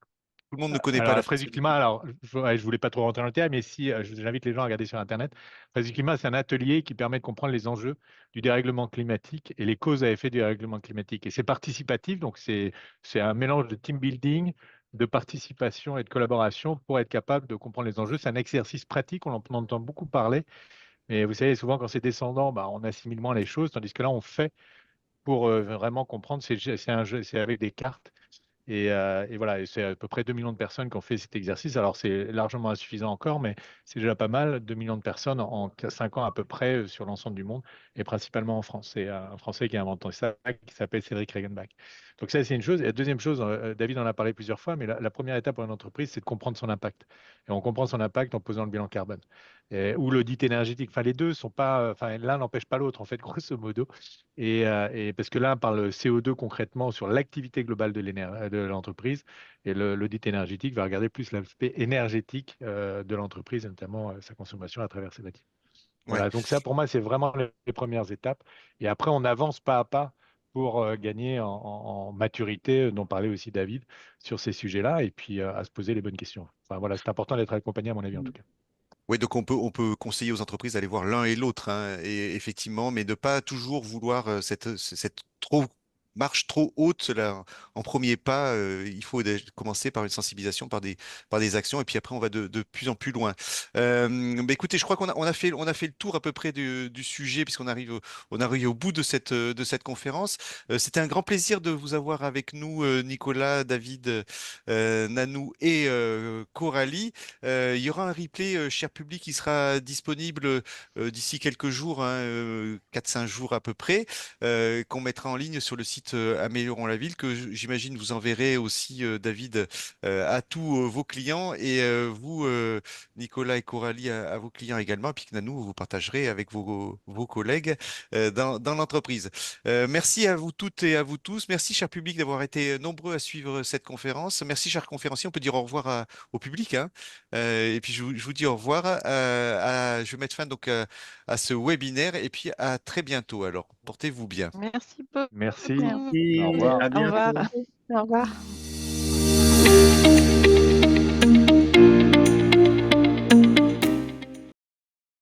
tout le monde ne connaît pas Alors, la la fraise du fresque du climat, climat. alors, je voulais pas trop rentrer dans le terme, mais si, j'invite les gens à regarder sur Internet. Fraise du climat, c'est un atelier qui permet de comprendre les enjeux du dérèglement climatique et les causes à effet du dérèglement climatique. Et c'est participatif, donc c'est un mélange de team building, de participation et de collaboration pour être capable de comprendre les enjeux. C'est un exercice pratique, on en entend beaucoup parler, mais vous savez, souvent quand c'est descendant, on assimile moins les choses, tandis que là, on fait pour vraiment comprendre. C'est un jeu, c'est avec des cartes. Et voilà, et c'est à peu près 2 millions de personnes qui ont fait cet exercice. Alors, c'est largement insuffisant encore, mais c'est déjà pas mal. 2 millions de personnes en 5 ans à peu près sur l'ensemble du monde, et principalement en France. C'est un Français qui a inventé ça, qui s'appelle Cédric Regenbach. Donc ça, c'est une chose. Et la deuxième chose, David en a parlé plusieurs fois, mais la première étape pour une entreprise, c'est de comprendre son impact. Et on comprend son impact en posant le bilan carbone. Ou l'audit énergétique. Enfin, les deux sont pas, enfin, l'un n'empêche pas l'autre, en fait, grosso modo. Et parce que là, on parle CO2 concrètement sur l'activité globale de l'entreprise, et l'audit énergétique va regarder plus l'aspect énergétique de l'entreprise, et notamment sa consommation à travers ses bâtiments. Ouais. Voilà, donc ça, pour moi, c'est vraiment les premières étapes. Et après, on avance pas à pas pour gagner en maturité, dont parlait aussi David, sur ces sujets-là, et puis à se poser les bonnes questions. Enfin, voilà, c'est important d'être accompagné, à mon avis, en tout cas. Oui, donc on peut conseiller aux entreprises d'aller voir l'un et l'autre, hein, et effectivement, mais de pas toujours vouloir cette trop marche trop haute là, en premier pas. Il faut commencer par une sensibilisation, par des actions, et puis après on va de plus en plus loin. Mais écoutez, je crois on a fait le tour à peu près du sujet puisqu'on on arrive au bout de cette conférence. C'était un grand plaisir de vous avoir avec nous, Nicolas, David, Nanou et Coralie. Il y aura un replay, cher public, qui sera disponible d'ici quelques jours, hein, 4-5 jours à peu près, qu'on mettra en ligne sur le site Améliorons la ville, que j'imagine vous enverrez aussi, David, à tous vos clients, et vous, Nicolas et Coralie, à vos clients également, et puis que Nanou, vous partagerez avec vos collègues dans l'entreprise. Merci à vous toutes et à vous tous. Merci, cher public, d'avoir été nombreux à suivre cette conférence. Merci, chers conférenciers. On peut dire au revoir au public, hein. Et puis, je vous dis au revoir. Je vais mettre fin donc à ce webinaire, et puis à très bientôt. Alors, portez-vous bien. Merci Merci. beaucoup. Au Merci, revoir. à Au revoir. bientôt. Au revoir.